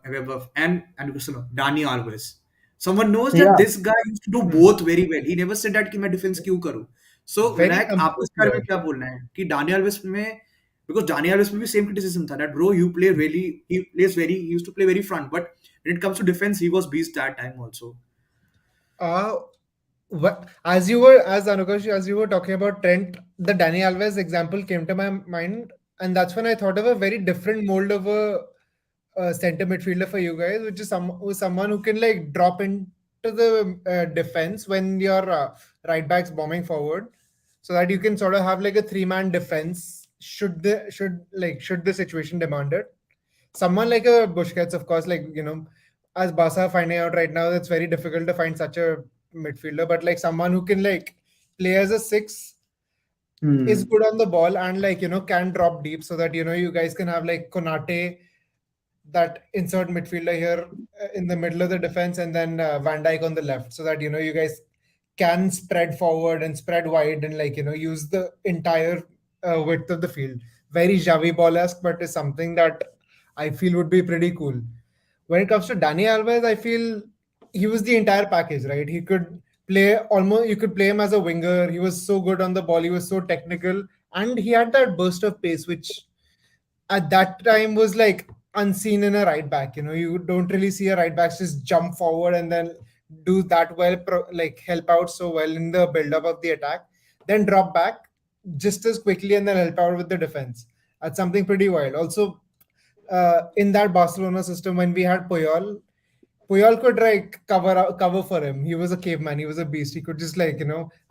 Weber and Dani Alves. Someone knows that Yeah. this guy used to do both very well. He never said that कि मैं defense क्यों करूँ. So, Very Vinayak, आपको इस बारे में ambitious क्या बोलना है कि Dani Alves में because Dani Alves में भी same criticism था that bro he used to play very front, but when it comes to defense he was beast that time also. As Anukash, as you were talking about Trent, the Dani Alves example came to my mind, and that's when I thought of a very different mold of a center midfielder for you guys, which is someone who can like drop into the defense when your right back's bombing forward, so that you can sort of have like a 3-man defense should the situation demand it. Someone like a Busquets, of course, as Barca are finding out right now, it's very difficult to find such a midfielder, but like someone who can like play as a 6, is good on the ball, and can drop deep, so that you guys can have like Konate, that insert midfielder here in the middle of the defense, and then Van Dijk on the left, so that you guys can spread forward and spread wide and use the entire width of the field. Very Xavi ball-esque, but is something that I feel would be pretty cool. When it comes to Dani Alves, I feel he was the entire package, right? He could play you could play him as a winger. He was so good on the ball. He was so technical, and he had that burst of pace, which at that time was like unseen in a right back. You don't really see a right back just jump forward and then do that well, help out so well in the build-up of the attack, then drop back just as quickly and then help out with the defense. That's something pretty wild. Also, in that Barcelona system, when we had Puyol could cover for him. He was a caveman. He was a beast. He could just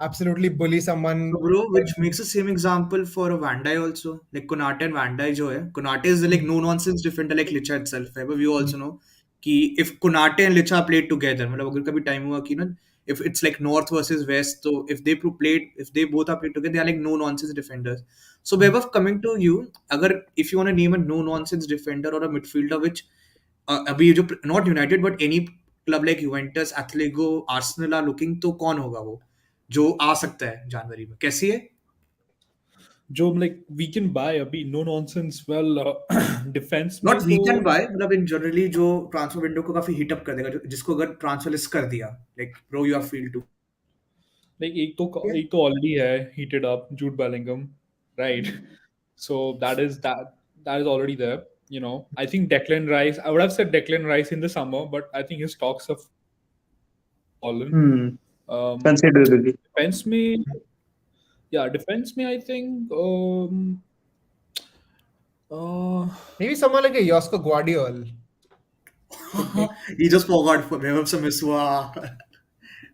absolutely bully someone. So bro, which makes the same example for a Van Dijk also. Like Konate and Van Dijk जो है, Konate is the like no nonsense defender like Licha itself. But we also know कि if Konate and Licha played together, मतलब अगर कभी time हुआ कि if it's like north versus west, so if they both are played together, they are like no nonsense defenders. So Vaibhav, coming to you, if you want to name a no nonsense defender or a midfielder which अभी जो not United but any club like Juventus, Atletico, Arsenal are looking, तो कौन होगा वो जो आ सकता है जनवरी में? कैसी है? जो like we can buy अभी no nonsense defense में Not we तो can buy, मतलब in generally जो transfer window को काफी heat up कर देगा, जिसको अगर transfer list कर दिया, like bro you are feel to. like एक तो already है heated up Jude Bellingham, right? So that is already there. I think Declan Rice. I would have said Declan Rice in the summer, but I think his stocks have fallen. Considerably. Defense में I think maybe someone like a Josko Guardiol. He just forgot for Vaibhav se miss हुआ.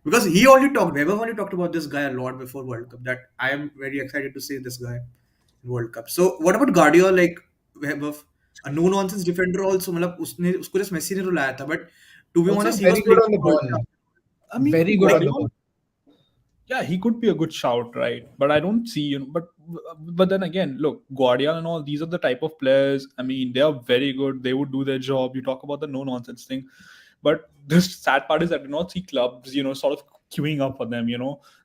Because Vaibhav only talked about this guy a lot before World Cup, that I am very excited to see this guy in World Cup. So what about Guardiola, like Vaibhav? A no nonsense defender also, मतलब उसको just Messi ने रुलाया था, but to be Also honest, he very was good playing on the World ball. Cup. I mean, Very good on the Guardiola- ball. Yeah, he could be a good shout, right? But I don't see, but then again, look, Guardiola and all, these are the type of players. I mean, they are very good. They would do their job. You talk about the no nonsense thing, but this sad part is that I do not see clubs, sort of queuing up for them.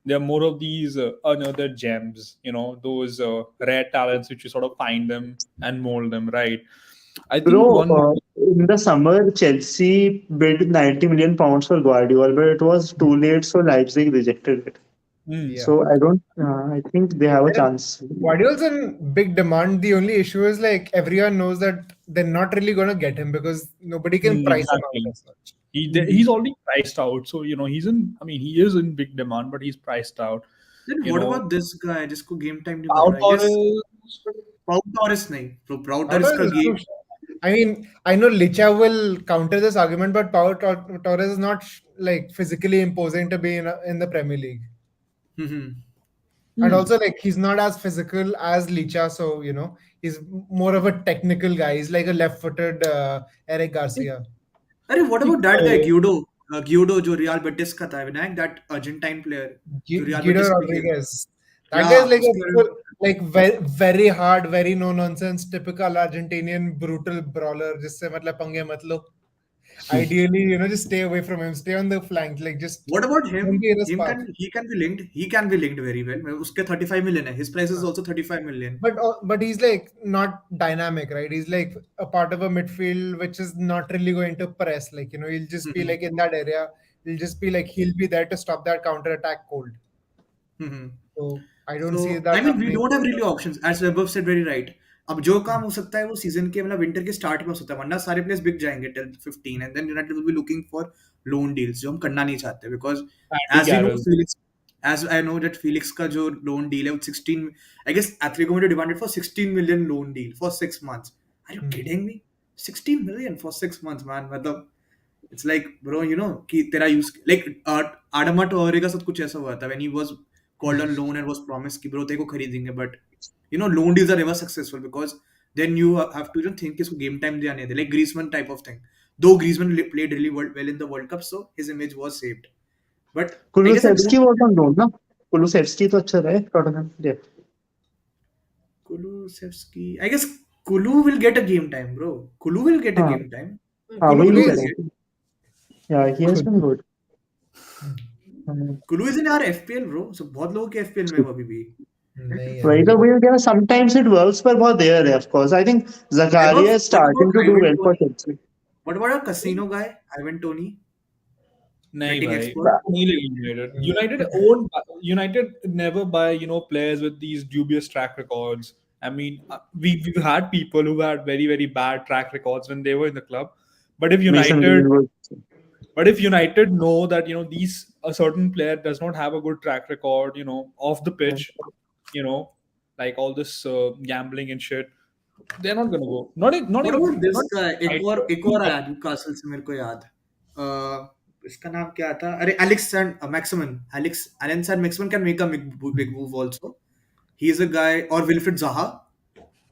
They are more of these another gems. Those rare talents which you sort of find them and mold them, right? I think in the summer, Chelsea bid £90 million for Guardiola, but it was too late, so Leipzig rejected it. Mm. Yeah. So I think they have a And chance. Guardiola's in big demand. The only issue is like everyone knows that they're not really gonna get him because nobody can price him out Exactly. as much. He's already priced out. So he's in. I mean, he is in big demand, but he's priced out. Then You what know, about this guy जिसको game time नहीं मिल Pau रहा? I guess Torres. Pau Torres नहीं. तो Pau Torres Torres का is game. too. I mean, I know Licha will counter this argument, but Torres is not like physically imposing to be in the Premier League. Hmm. And Hmm. also, like, he's not as physical as Licha, so he's more of a technical guy. He's like a left-footed Eric Garcia. अरे what about that guy Uh, Guido? Guido जो Real Betis का था Vinayak, that Argentine player जो Real Guido Betis में खेला. Rodriguez. That guy Yeah, is like a उसके like very, very hard, very no nonsense, typical Argentinian brutal brawler. जिससे मतलब पंगे मत लो. Ideally, just stay away from him. Stay on the flank. Like just What about don't him? be in his Him path. can he can be linked. He can be linked very well. उसके 35 million है. His price is also 35 million. But he's like not dynamic, right? He's like a part of a midfield which is not really going to press. Like he'll just be like in that area. He'll just be like he'll be there to stop that counter attack cold. Mhm. So I don't see So that I mean we happening. don't have really options. As Webber said very right. अब जो काम हो सकता है वो season के मतलब winter के स्टार्ट में हो सकता है, वरना सारे प्लेयर्स बिक जाएंगे till 15 and then United will be looking for loan deals जो हम करना नहीं चाहते because Andy as we know Carroll. Felix as I know that Felix का जो loan deal है वो 16, I guess Atletico Madrid demanded for 16 million loan deal for 6 months. Are you kidding me? 16 million for 6 months, man. मतलब it's like bro, कि तेरा use like Adama Traore का साथ कुछ ऐसा हुआ था when he was called on loan and was promised कि bro तेरे को खरीदेंगे, but loan deals are never successful because then you have to think इसको game time दिया नहीं दे, like Griezmann type of thing. Though Griezmann played really well in the World Cup, so his image was saved. But I guess I Kulusevski don't. was on loan, ना? Kulusevski तो अच्छा रहा है Tottenham. Yeah. Kulusevski. I guess Kulu will get a game time, bro. Kulu will get a हाँ game time. हाँ Kulu वही Kulu नहीं will plays. get. करेंगे. Yeah, he has been good. Kulu is in our FPL, bro. So बहुत लोगों के FPL में है वो अभी भी. नहीं है. वही तो वही क्या sometimes it works पर बहुत there है of course. I think Zakaria is starting to do Ivan well for Toney? Chelsea. What about our casino guy, Ivan Toney? नहीं Betting भाई, expert. नहीं लेगा United. United never buy players with these dubious track records. I mean, we've had people who had very very bad track records when they were in the club, but if Mason United Greenwood. know that these a certain player does not have a good track record, off the pitch, like all this gambling and shit, they're not gonna go. Not What even about this not guy? United. एक और आया Newcastle से मेरे को याद. इसका नाम क्या था? अरे Alexander Maximin. Alexander Maximin can make a big move also. He is a guy, or Wilfried Zaha.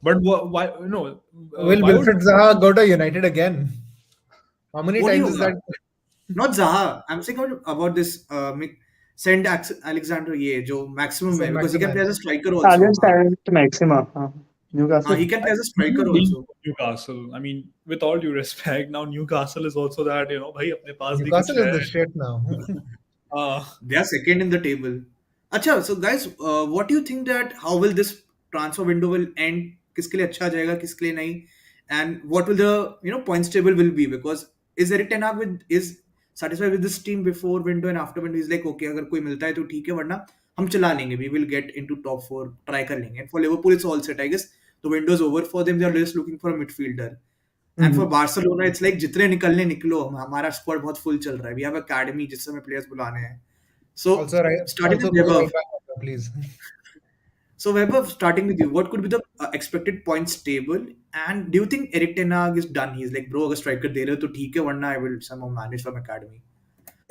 But why no? Will Why would Wilfried Zaha go to United again? How many वो नहीं times is होगा. that? Not Zaha. I'm saying about this Saint Alexander ये जो maximum है, Saint because he can Maximin. play as a striker also. Italian हाँ. talent Maxima. हाँ. Newcastle. He can play as a striker Being also. Newcastle? I mean, with all due respect, now Newcastle is also that भाई अपने पास भी Newcastle कुछ is the है. shit now. They are second in the table. अच्छा, so guys, what do you think that how will this transfer window will end? किसके लिए अच्छा जाएगा, किसके लिए नहीं? And what will the points table will be? Because is Erik Ten Hag is satisfied with this team before window and after window? He's like okay, अगर कोई मिलता है तो ठीक है, वरना हम चला लेंगे. We will get into top 4, try कर लेंगे. And for Liverpool, it's all set. I guess the window is over for them. They are just looking for a midfielder. And for Barcelona, it's like जितने निकलने निकलो, हमारा squad बहुत full चल रहा है. We have academy जिससे हमें players बुलाने हैं. So Also, right? starting Also, with go Weber. right back, please. So Weber, starting with you, what could be the expected points table? And do you think Erik Ten Hag is done? He's like, bro, अगर striker दे रहे हो तो ठीक है, वरना I will somehow manage from academy.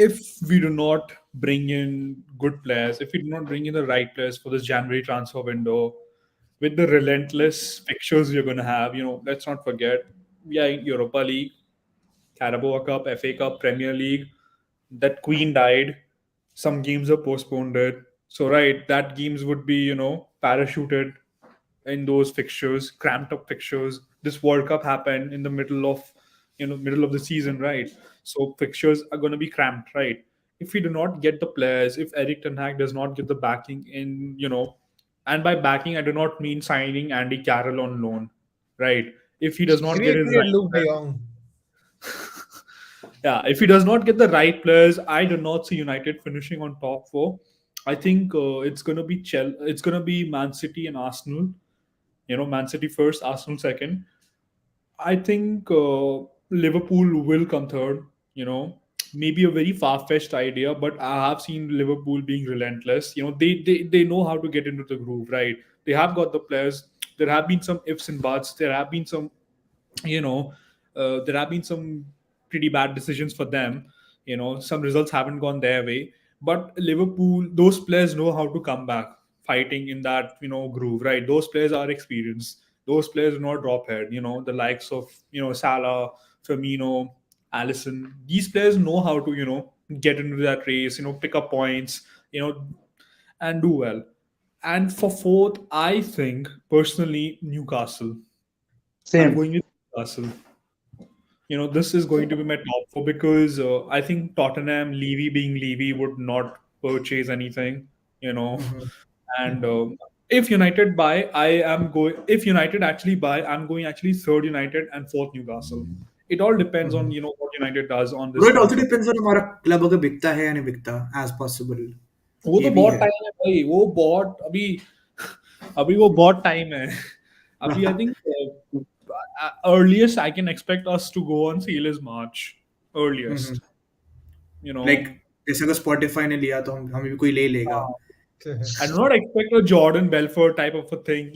If we do not bring in good players, if we do not bring in the right players for this January transfer window, with the relentless fixtures you're going to have, let's not forget, we are in Europa League, Carabao Cup, FA Cup, Premier League. That Queen died. Some games are postponed. So, right, that games would be, parachuted in those fixtures, cramped up fixtures. This World Cup happened in the middle of, middle of the season, right? So fixtures are going to be cramped, right? If we do not get the players, if Erik Ten Hag does not get the backing in, and by backing I do not mean signing Andy Carroll on loan, right? If he does not Maybe get if his we had right Luke De players, Jong. yeah, if he does not get the right players, I do not see United finishing on top 4. I think it's gonna be Man City and Arsenal. Man City first, Arsenal second. I think Liverpool will come third. Maybe a very far-fetched idea, but I have seen Liverpool being relentless. They know how to get into the groove, right? They have got the players. There have been some ifs and buts. You know, there have been some pretty bad decisions for them. Some results haven't gone their way, but Liverpool, those players know how to come back, fighting in that groove, right? Those players are experienced. Those players do not drop head. The likes of Salah, Firmino, Allison. These players know how to get into that race. Pick up points. And do well. And for fourth, I think personally Newcastle. I'm Same. going with Newcastle. This is going to be my top four because I think Tottenham, Levy being Levy, would not purchase anything. You know, Mhm. and if United buy, I am going. If United actually buy, I'm going actually third United and fourth Newcastle. It all depends on Mhm. what United does on Bro, this it also transfer. depends on हमारा club अगर बिकता है या नहीं बिकता as possible. वो तो ये भी बहुत है. टाइम है भाई वो बहुत अभी अभी वो बहुत टाइम है अभी I think earliest I can expect us to go on sale is March Mhm. earliest you know Like जैसे अगर Spotify ने लिया तो हम हमें भी कोई ले लेगा. I do not expect a Jordan Belfort type of a thing.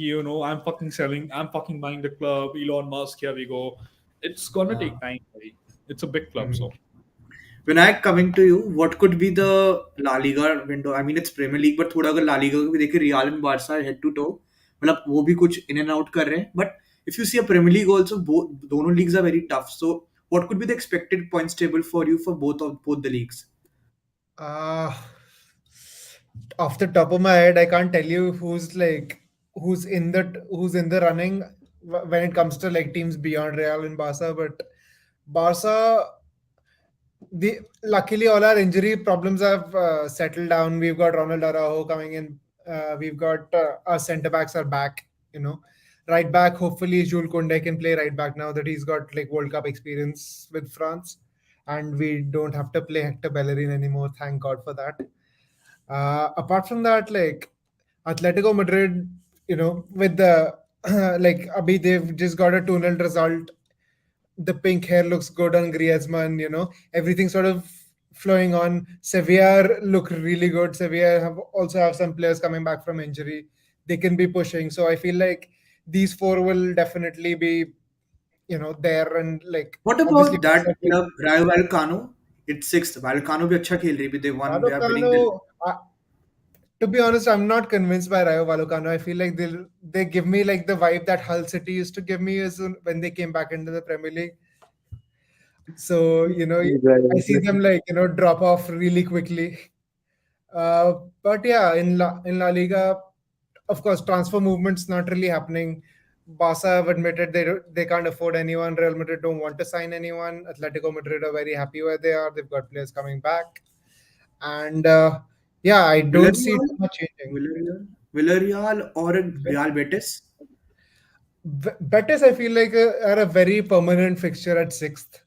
I'm fucking selling. I'm fucking buying the club. Elon Musk. Here we go. It's gonna take time. Buddy. It's a big club, Mhm. so When I coming to you, what could be the La Liga window? I mean, it's Premier League, but थोड़ा अगर La Liga को भी देखे, Real and Barca head to toe, मतलब वो भी कुछ in and out कर रहे हैं. But if you see a Premier League also, दोनों leagues are very tough. So, what could be the expected points table for you for both the leagues? Uh, Off the top of my head, I can't tell you who's in the running when it comes to like teams beyond Real and Barca. But Barca, the luckily all our injury problems have settled down. We've got Ronald Araujo coming in. We've got our centre backs are back. Right back. Hopefully, Jules Koundé can play right back now that he's got like World Cup experience with France, and we don't have to play Hector Bellerin anymore. Thank God for that. Apart from that, like Atletico Madrid, with the like Abhi, they've just got a 2-0 result. The pink hair looks good on Griezmann, everything sort of flowing on. Sevilla look really good. Sevilla also have some players coming back from injury. They can be pushing. So I feel like these four will definitely be, there and like What obviously about that club, Rayo Vallecano? It's sixth. Vallecano भी अच्छा खेल रही है. They won. They are winning the. Vallecano, to be honest, I'm not convinced by Rayo Vallecano. I feel like they give me like the vibe that Hull City used to give me when they came back into the Premier League. So I see them like drop off really quickly. But yeah, in La Liga, of course, transfer movements not really happening. Barca have admitted they can't afford anyone. Real Madrid don't want to sign anyone. Atletico Madrid are very happy where they are. They've got players coming back, and yeah, I don't see Villarreal, too much changing. Villarreal or Real Betis. Betis, I feel like are a very permanent fixture at sixth.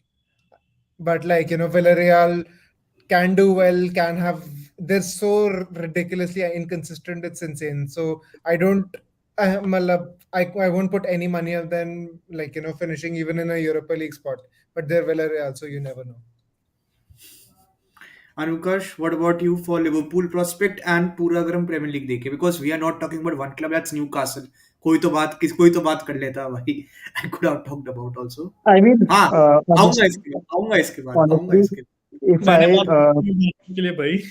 But like Villarreal can do well, can have. They're so ridiculously inconsistent. It's insane. So I don't. I won't put any money on them like finishing even in a Europa League spot. But they're Villarreal, so you never know. Anukash, what about you for Liverpool prospect and पूरा अगर हम Premier League देखें, because we are not talking about one club, that's Newcastle. कोई तो बात कर लेता भाई. I could have talked about also. I mean, हाँ, आऊंगा honestly, इसके बाद, आऊंगा इसके बाद, आऊंगा honestly, इसके बाद. if मैंने I बात के लिए भाई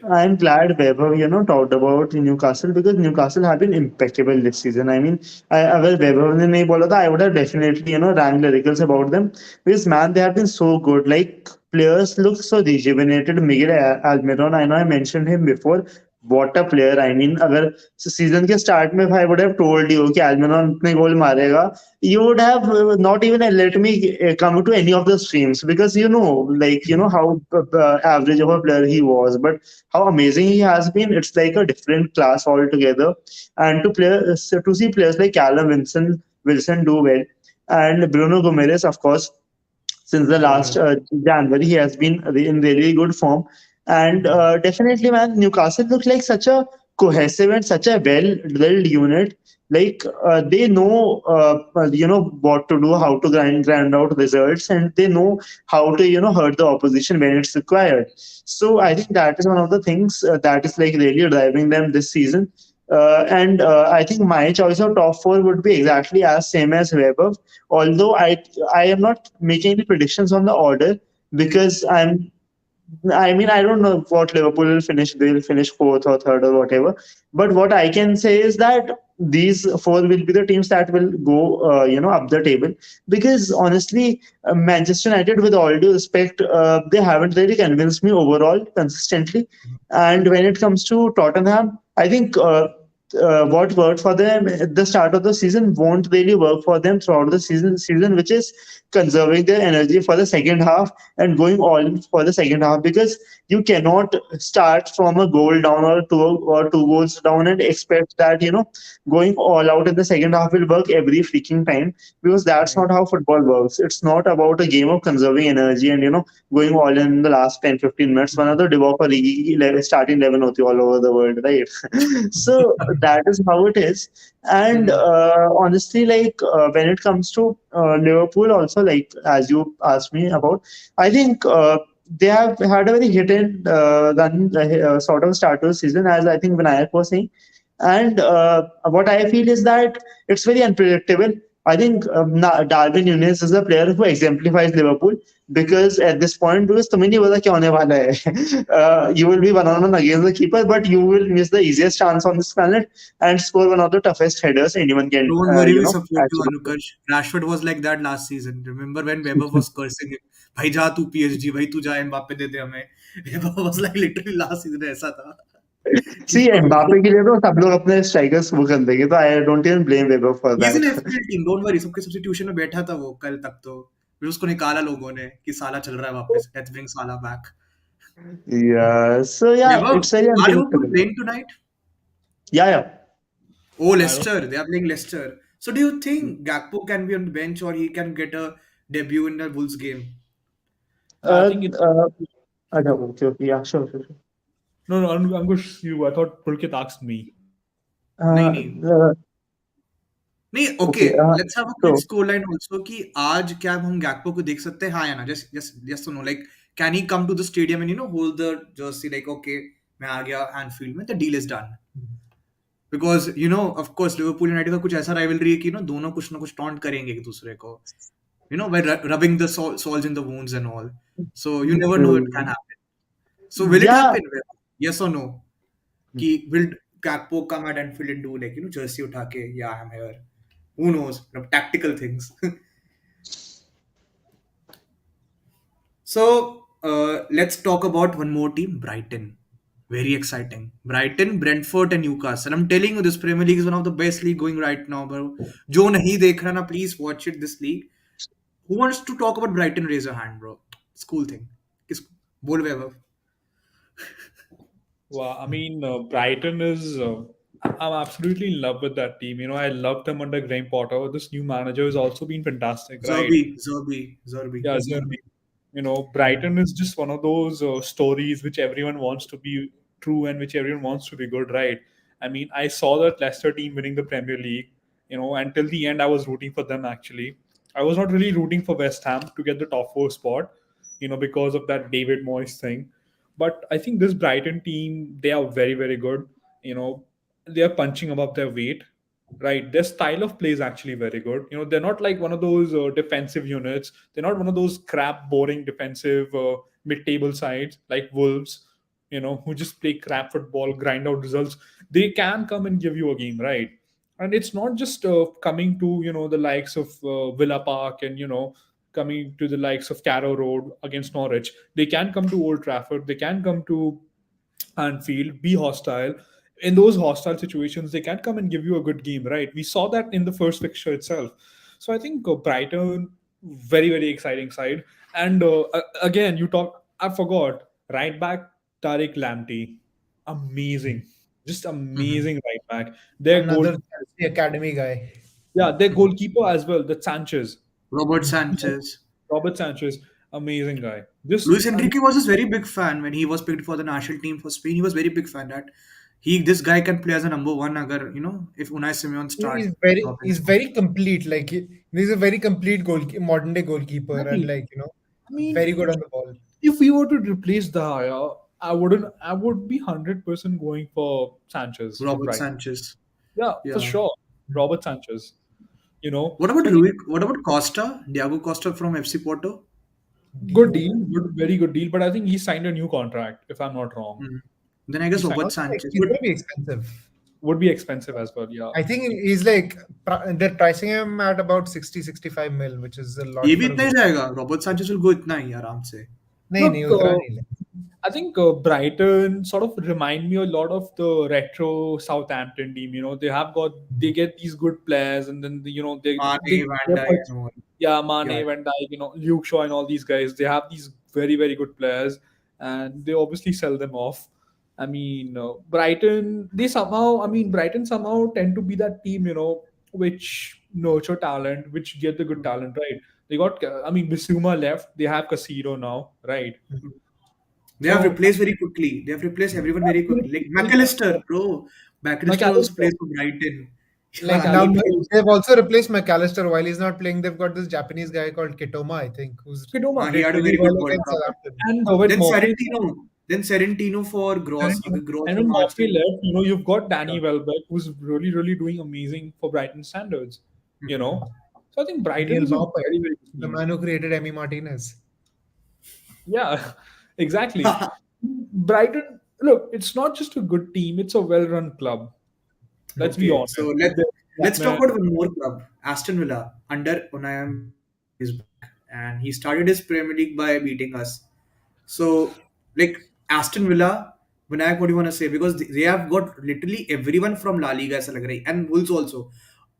I'm glad Weber, talked about Newcastle because Newcastle have been impeccable this season. I mean, अगर Weber ने नहीं बोला था, I would have definitely, rang lyricals about them because man, they have been so good. Like players look so rejuvenated. Miguel Almiron, I know I mentioned him before. What a player! I mean, अगर season के start में if I would have told you कि Almiron इतने goal मारेगा, you would have not even let me come to any of the streams because how average of a player he was, but how amazing he has been. It's like a different class altogether. And to see players like Callum Wilson do well, and Bruno Gomes, of course, since the last January, he has been in really good form. And definitely, man, Newcastle look like such a cohesive and such a well-drilled unit. Like they know, what to do, how to grind out results, and they know how to, hurt the opposition when it's required. So I think that is one of the things that is like really driving them this season. And I think my choice of top four would be exactly as same as Weber. Although I am not making any predictions on the order because I mean, I don't know what Liverpool will finish. They'll finish fourth or third or whatever. But what I can say is that these four will be the teams that will go, up the table. Because honestly, Manchester United, with all due respect, they haven't really convinced me overall consistently. And when it comes to Tottenham, I think what worked for them at the start of the season won't really work for them throughout the season, which is conserving their energy for the second half and going all in for the second half, because you cannot start from a goal down or two goals down and expect that going all out in the second half will work every freaking time, because that's Right. not how football works. It's not about a game of conserving energy and going all in the last 10-15 minutes. One of the Divock Origi starting 11 hoti all over the world, right? So that is how it is. And Mm. honestly, like when it comes to Liverpool, also, like as you asked me about, I think they have had a very hit and run sort of start to the season, as I think Vinayak was saying. And what I feel is that it's very unpredictable. I think Darwin Núñez is a player who exemplifies Liverpool, because at this point, because तुम्हें नहीं पता क्या होने वाला है. You will be one-on-one against the keeper, but you will miss the easiest chance on this planet and score one of the toughest headers anyone can, Don't worry, we support you, actually. Anukarsh. Rashford was like that last season. Remember when Weber was cursing him? भाई जा तू PSG, भाई तू जा Mbappe दे दे हमें. Weber was like literally last season ऐसा था. He See, was Mbappe के लिए तो सब लोग अपने स्ट्राइकर्स वो कर देंगे, तो I don't even blame weber for He's in that. FPL team. Don't worry, सबके substitution में बैठा था वो कल तक तो. फिर उसको निकाला लोगों ने कि साला चल रहा है वापस. Let's bring Salah back. Yeah, so yeah, Weber, it's very are Liverpool unpredictable. playing tonight? Yeah. Oh, I don't. Leicester. They are playing Leicester. So do you think Gakpo can be on the bench or he can get a debut in the Wolves game? I Uh, think it's uh, okay, yeah, sure. no, no. I'm going to you. I thought Pulkit asked me. नहीं Uh, नहीं uh, नहीं okay okay, let's have a quick so score line also कि आज क्या हम गैक्पो को देख सकते हैं हाँ या ना just just just no like can he come to the stadium and hold the jersey like okay मैं आ गया एनफील्ड में the deal is done because of course Liverpool United का कुछ ऐसा राइवलरी है कि दोनों कुछ ना कुछ टॉन्ट करेंगे एक दूसरे को by rubbing the salts in the wounds and all. So you never know it can happen. So will it yeah, happen? Yes or no? Ki will Gakpo come at Anfield and do like jersey utha ke yeah I'm here. Who knows? Tactical things. So let's talk about one more team, Brighton. Very exciting. Brighton, Brentford, and Newcastle. I'm telling you, this Premier League is one of the best league going right now, bro. Jo nahi dekh raha na, please watch it. This league. Who wants to talk about Brighton? Raise your hand, bro. It's a cool thing. किस बोल वैभव. Well, I mean, Brighton is. I'm absolutely in love with that team. I loved them under Graham Potter. This new manager has also been fantastic, right? Zerbi. Yeah, Zerbi. Brighton is just one of those stories which everyone wants to be true and which everyone wants to be good, right? I mean, I saw that Leicester team winning the Premier League. Until the end, I was rooting for them actually. I was not really rooting for West Ham to get the top four spot, because of that David Moyes thing. But I think this Brighton team, they are very, very good. They are punching above their weight, right? Their style of play is actually very good. They're not like one of those defensive units. They're not one of those crap, boring defensive mid-table sides like Wolves, who just play crap football, grind out results. They can come and give you a game, right? And it's not just coming to the likes of Villa Park and coming to the likes of Carrow Road against Norwich. They can come to Old Trafford. They can come to Anfield, be hostile. In those hostile situations, they can come and give you a good game, right? We saw that in the first fixture itself. So I think Brighton, very, very exciting side. And again, I forgot, right back Tariq Lamptey. Amazing. Just Mm-hmm. amazing right back. Their goal, Another Chelsea academy guy. yeah, their goalkeeper as well, the Sanchez. Robert Sanchez. Robert Sanchez. Amazing guy. Just Luis Enrique was a very big fan when he was picked for the national team for Spain. He was very big fan that this guy can play as a number one. Agar if Unai Simon start dropping He's form. very complete. Like he's a very complete modern day goalkeeper, and exactly. like I mean, very good on the ball. if we were to replace the Haya, I wouldn't. I would be 100% going for Sanchez for Robert Brighton. Sanchez. Yeah, for Yeah. sure. Robert Sanchez. What about So I think Rui? What about Costa? Diego Costa from FC Porto. good deal, very good deal. But I think he signed a new contract, if I'm not wrong. Mhm. Then I guess He signed Robert Also, like, Sanchez. he's But gonna be expensive. would be expensive as well. Yeah. I think he's like they're pricing him at about 60-65 mil, which is a lot ये भी for a इतना ही good. जाएगा. Robert Sanchez will go इतना ही आराम से. नहीं नहीं Look, उतना नहीं. I think Brighton sort of remind me a lot of the retro Southampton team. They get these good players, and then Mane, Van Dijk, and all. yeah, Yeah. Mane, Van Dijk, Luke Shaw, and all these guys. They have these very very good players, and they obviously sell them off. I mean, Brighton somehow tend to be that team, which nurture talent, which get the good talent, right? They got, Bissouma left. They have Casino now, right? They have So replaced very quickly. They have replaced everyone very quickly. Like McAllister, bro. McAllister also plays McAllister, for Brighton. Like Yeah, now he McAllister, plays. they've also replaced McAllister while he's not playing. They've got this Japanese guy called Kitoma, I think, who's Kidoma, He did had a really very good well World against Cup. Southampton. and with Then Murphy. Serentino for Gross. Gross And for when Murphy Marseille. left, you've got Yeah. Danny Welbeck, who's really, really doing amazing for Brighton standards. You know, so I think Brighton Neil is a Maupay, very, very good the team. man who created Emi Martinez. Yeah, exactly. Brighton, look, it's not just a good team; it's a well-run club. Let's be Okay, honest. so let's talk about one more club, Aston Villa. Under Unai Emery is back, and he started his Premier League by beating us. So, like Aston Villa, Vinayak, what do you want to say? Because they have got literally everyone from La Liga, ऐसा लग रहा है, and Wolves also.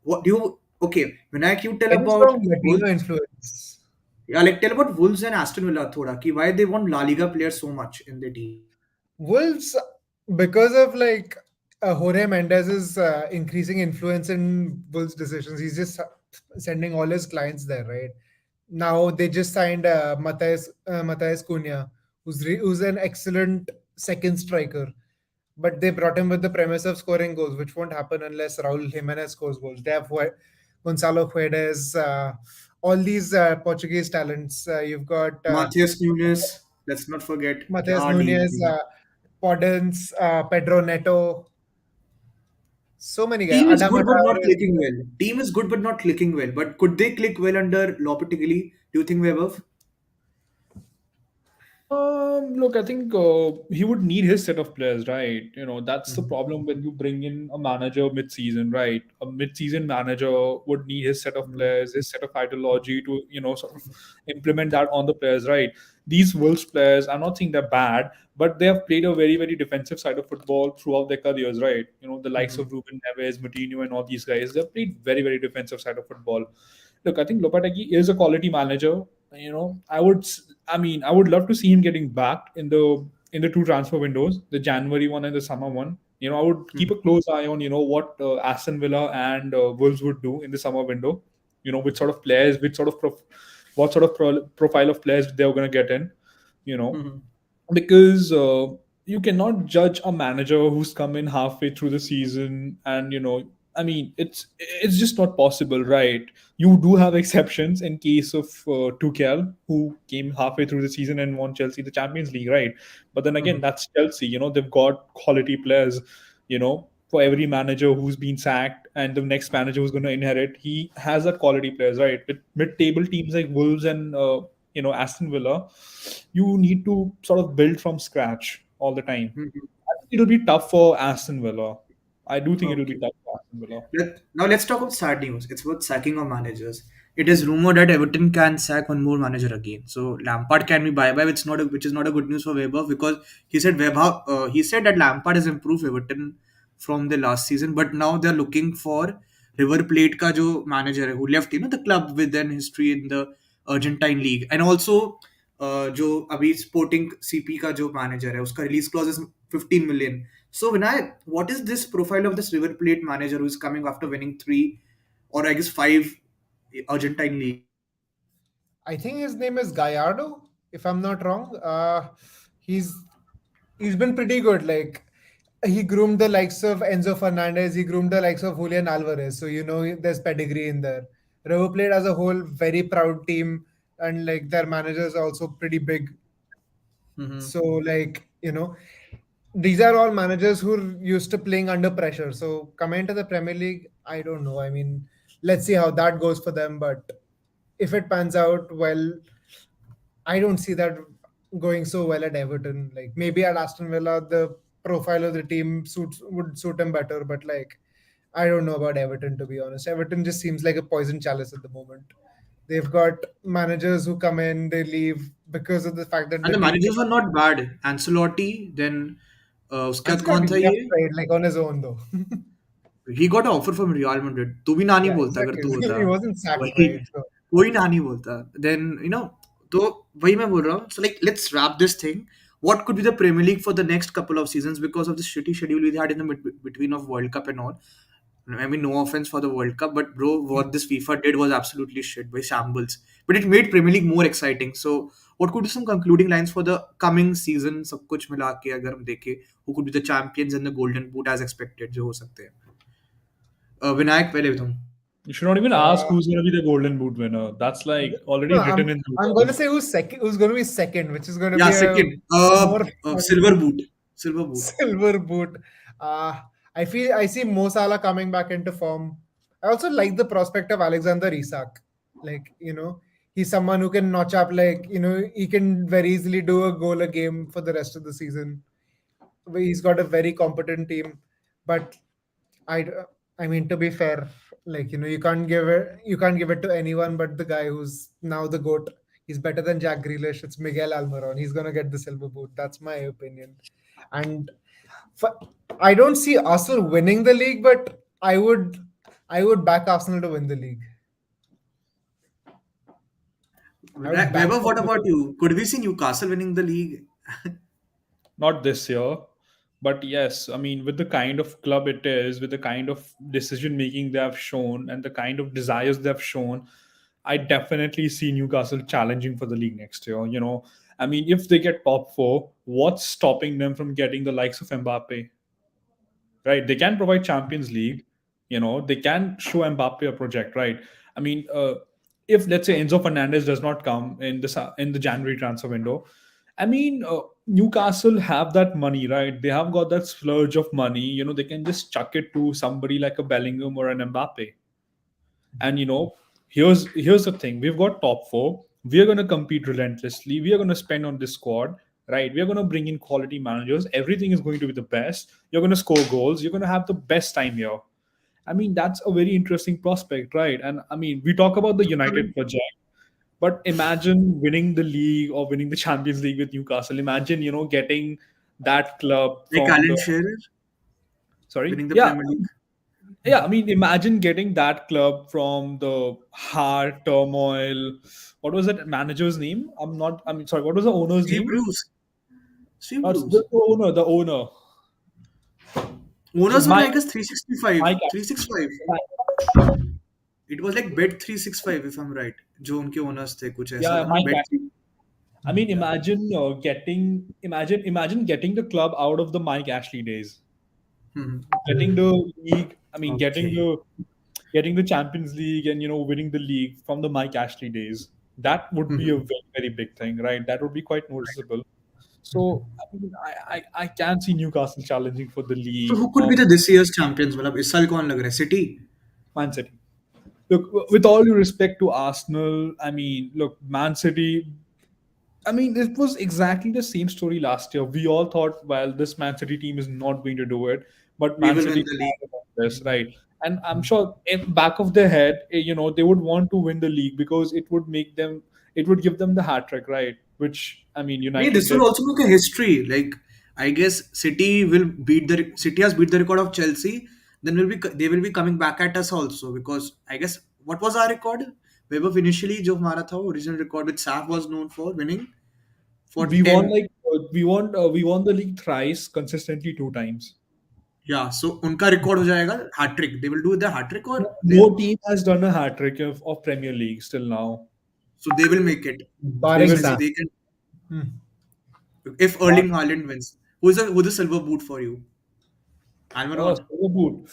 What do you? Okay, Vinayak, you tell Very about strong Latino Wolves. influence. Yeah, like tell about Wolves and Aston Villa, thoda, ki why they want La Liga players so much in their team. Wolves, because of like Jorge Mendez's increasing influence in Wolves' decisions, he's just sending all his clients there, right? Now they just signed Matthias Cunha, who's an excellent second striker, but they brought him with the premise of scoring goals, which won't happen unless Raul Jimenez scores goals. They have Gonzalo Guedes, all these Portuguese talents. You've got Matheus Nunes, let's not forget. Matheus Kya team Nunes, थी. Podence, Pedro Neto. So many guys. Team is Adama good but not Traore is clicking well. Team is good but not clicking well. But could they click well under Lopetegui? Do you think, Vaibhav? Look, I think he would need his set of players, right? That's the problem when you bring in a manager mid-season, right? A mid-season manager would need his set of players, his set of ideology to, sort of implement that on the players, right? These Wolves players, I'm not saying they're bad, but they have played a very, very defensive side of football throughout their careers, right? The likes of Ruben Neves, Moutinho, and all these guys, they've played very, very defensive side of football. Look, I think Lopetegui is a quality manager. I would love to see him getting back in the two transfer windows, the January one and the summer one. I would keep a close eye on what Aston Villa and Wolves would do in the summer window. Which sort of players, what sort of profile of players they're going to get in. You know, because you cannot judge a manager who's come in halfway through the season, and it's just not possible, right? You do have exceptions in case of Tuchel, who came halfway through the season and won Chelsea the Champions League, right? But then again, that's Chelsea. They've got quality players. For every manager who's been sacked and the next manager who's going to inherit, he has that quality players, right? With mid-table teams like Wolves and Aston Villa, you need to sort of build from scratch all the time. I think it'll be tough for Aston Villa. I do think it'll be Okay. tough for Aston Villa. Now let's talk about sad news. It's about sacking of managers. It is rumored that Everton can sack one more manager again. So Lampard can be bye-bye, which is not a good news for Weber because he said that Lampard has improved Everton from the last season, but now they're looking for River Plate का जो manager है who left the club with an history in the Argentine league, and also जो अभी Sporting CP का जो manager है उसका release clause is 15 million. So Vinay, what is this profile of this River Plate manager who is coming after winning 3 or I guess 5 Argentine league? I think his name is Gallardo, if I'm not wrong. He's he's been pretty good. Like he groomed the likes of Enzo Fernandez, he groomed the likes of Julian Alvarez. So there's pedigree in there. River Plate as a whole, very proud team, and like their managers are also pretty big. Hmm. So these are all managers who are used to playing under pressure. So coming to the Premier League, I don't know. I mean, let's see how that goes for them. But if it pans out well, I don't see that going so well at Everton. Like maybe at Aston Villa, the profile of the team would suit him better. But like, I don't know about Everton, to be honest. Everton just seems like a poison chalice at the moment. They've got managers who come in, they leave because of the fact that And the the team. managers were not bad. Ancelotti, then उसके बाद कौन Ancelotti था left ये? right, like on his own though. He got an offer from Real Madrid. तू भी ना नहीं Yeah, बोलता अगर exactly. तू होता. He wasn't sacked, वही right? So कोई ना नहीं बोलता. Then तो वही मैं बोल रहा हूँ. So like let's wrap this thing. What could be the Premier League for the next couple of seasons because of the shitty schedule we had in the between of World Cup and all. I mean, no offense for the World Cup, but bro, what this FIFA did was absolutely shit by shambles. But it made Premier League more exciting. So, what could be some concluding lines for the coming season? सब कुछ मिला के अगर हम देखें, who could be the champions and the Golden Boot as expected जो हो सकते हैं? विनायक पहले तुम. You should not even ask uh, who's going to be the Golden Boot winner. That's like already no, written in the I'm going to walls. say who's second. Who's going to be second, which is going to Yeah, be a second. more Silver Boot. Silver Boot. silver boot. I see Mo Salah coming back into form. I also like the prospect of Alexander Isak. Like he's someone who can notch up. Like he can very easily do a goal a game for the rest of the season. He's got a very competent team, but I I mean to be fair, like you can't give it to anyone but the guy who's now the goat. He's better than Jack Grealish. It's Miguel Almiron. He's gonna get the silver boot. That's my opinion. And for, I don't see Arsenal winning the league, but I would back Arsenal to win the league. I would back Weber, what them to about win. you? Could we see Newcastle winning the league? Not this year, but yes, I mean, with the kind of club it is, with the kind of decision making they have shown, and the kind of desires they have shown, I definitely see Newcastle challenging for the league next year. I mean, if they get top four, what's stopping them from getting the likes of Mbappe? Right? They can provide Champions League. They can show Mbappe a project, right? I mean, if let's say Enzo Fernandez does not come in the January transfer window, I mean, Newcastle have that money, right? They have got that splurge of money. They can just chuck it to somebody like a Bellingham or an Mbappe. And here's the thing: we've got top four. We are going to compete relentlessly. We are going to spend on this squad, right? We are going to bring in quality managers. Everything is going to be the best. You're going to score goals. You're going to have the best time here. I mean, that's a very interesting prospect, right? And I mean, we talk about the I United mean, project, but imagine winning the league or winning the Champions League with Newcastle. Imagine, getting that club like from Alan the Shearer sorry, winning the yeah, Premier League. yeah. I mean, imagine getting that club from the hard turmoil. What was that manager's name? I mean, sorry. What was the owner's Steve name? Bruce. Steve It's Bruce. the owner. The owner. So Owners were Mike, like us 365. Mike, 365. It was like Bet 365 if I'm right. जो उनके owners थे कुछ ऐसा yeah, था ना Mike. Bet 3. I mean, imagine getting the club out of the Mike Ashley days, Hmm. getting the league. I mean, Okay. getting the Champions League and winning the league from the Mike Ashley days. That would be a Hmm. very, very big thing, right? That would be quite noticeable. So I mean, I can see Newcastle challenging for the So league who could or be the this year's champions? मतलब इस साल कौन लग रहा है? City. Man City. Look, with all due respect to Arsenal, I mean, look, Man City. I mean, it was exactly the same story last year. We all thought, well, this Man City team is not going to do it, but We Man will win City the league. have done this, right? And I'm sure in back of their head, they would want to win the league because it would give them the hat trick, right? Which I mean, Nee, United this will did. also make a history. Like I guess City has beat the record of Chelsea. Then they will be coming back at us also because I guess what was our record? Weber initially जो हमारा था original record which Saf was known for winning for We won 10. like we won the league thrice consistently 2 times. Yeah, so उनका record हो जाएगा hat trick. They will do the hat trick or they No team has done a hat trick of Premier League still now. So they will make it. Barring Seriously, Sam. they can. Hmm. If Erling Haaland wins, who's the silver boot for you? Oh, Almiron. silver boot.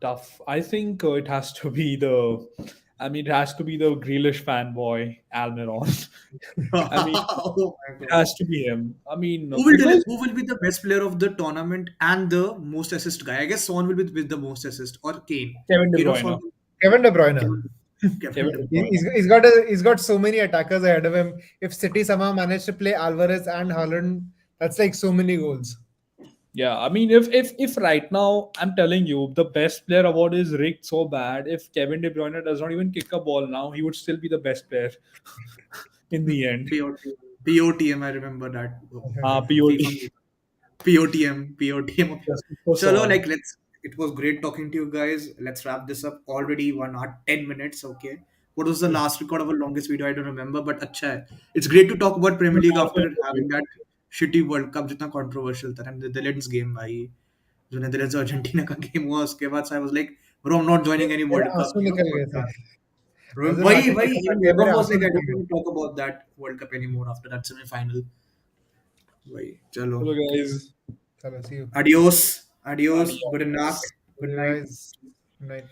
Tough. I think it has to be the. I mean, it has to be the Grealish fanboy, Almiron. I mean, Oh my it god. has to be him. I mean, Who because who will be the best player of the tournament and the most assist guy? I guess Son will be with the most assist or Kane. Kevin De Kane or Son? Bruyne. Kevin De Bruyne. Kevin, Kevin Kevin De De Bruyne. Bruyne. He's got so many attackers ahead of him. If City somehow managed to play Alvarez and Haaland, that's like so many goals. Yeah, I mean, if right now I'm telling you the best player award is rigged so bad, if Kevin De Bruyne does not even kick a ball now, he would still be the best player in the end. POTM. POTM, I remember that. FIFA POT. POTM. POTM. Justice for Chalo, Son. like it was great talking to you guys. Let's wrap this up. Already 1 hour, 10 minutes. Okay. What was the last record of our longest video? I don't remember, but acha hai. It's great to talk about Premier League after having that shitty World Cup जितना controversial था and the Netherlands game भाई जो Netherlands Argentina का game हुआ उसके बाद से I was like bro I'm not joining any मेरे World Cup आंसू निकल गए थे. ऐसे वही आंखें वही निकल even गए, मेरे Ebram was आंसू like I निकल don't गए. want to talk about that World Cup anymore after that semi-final वही चलो Hello guys. चलो, see you. adios Adios. good night See you guys. Good night.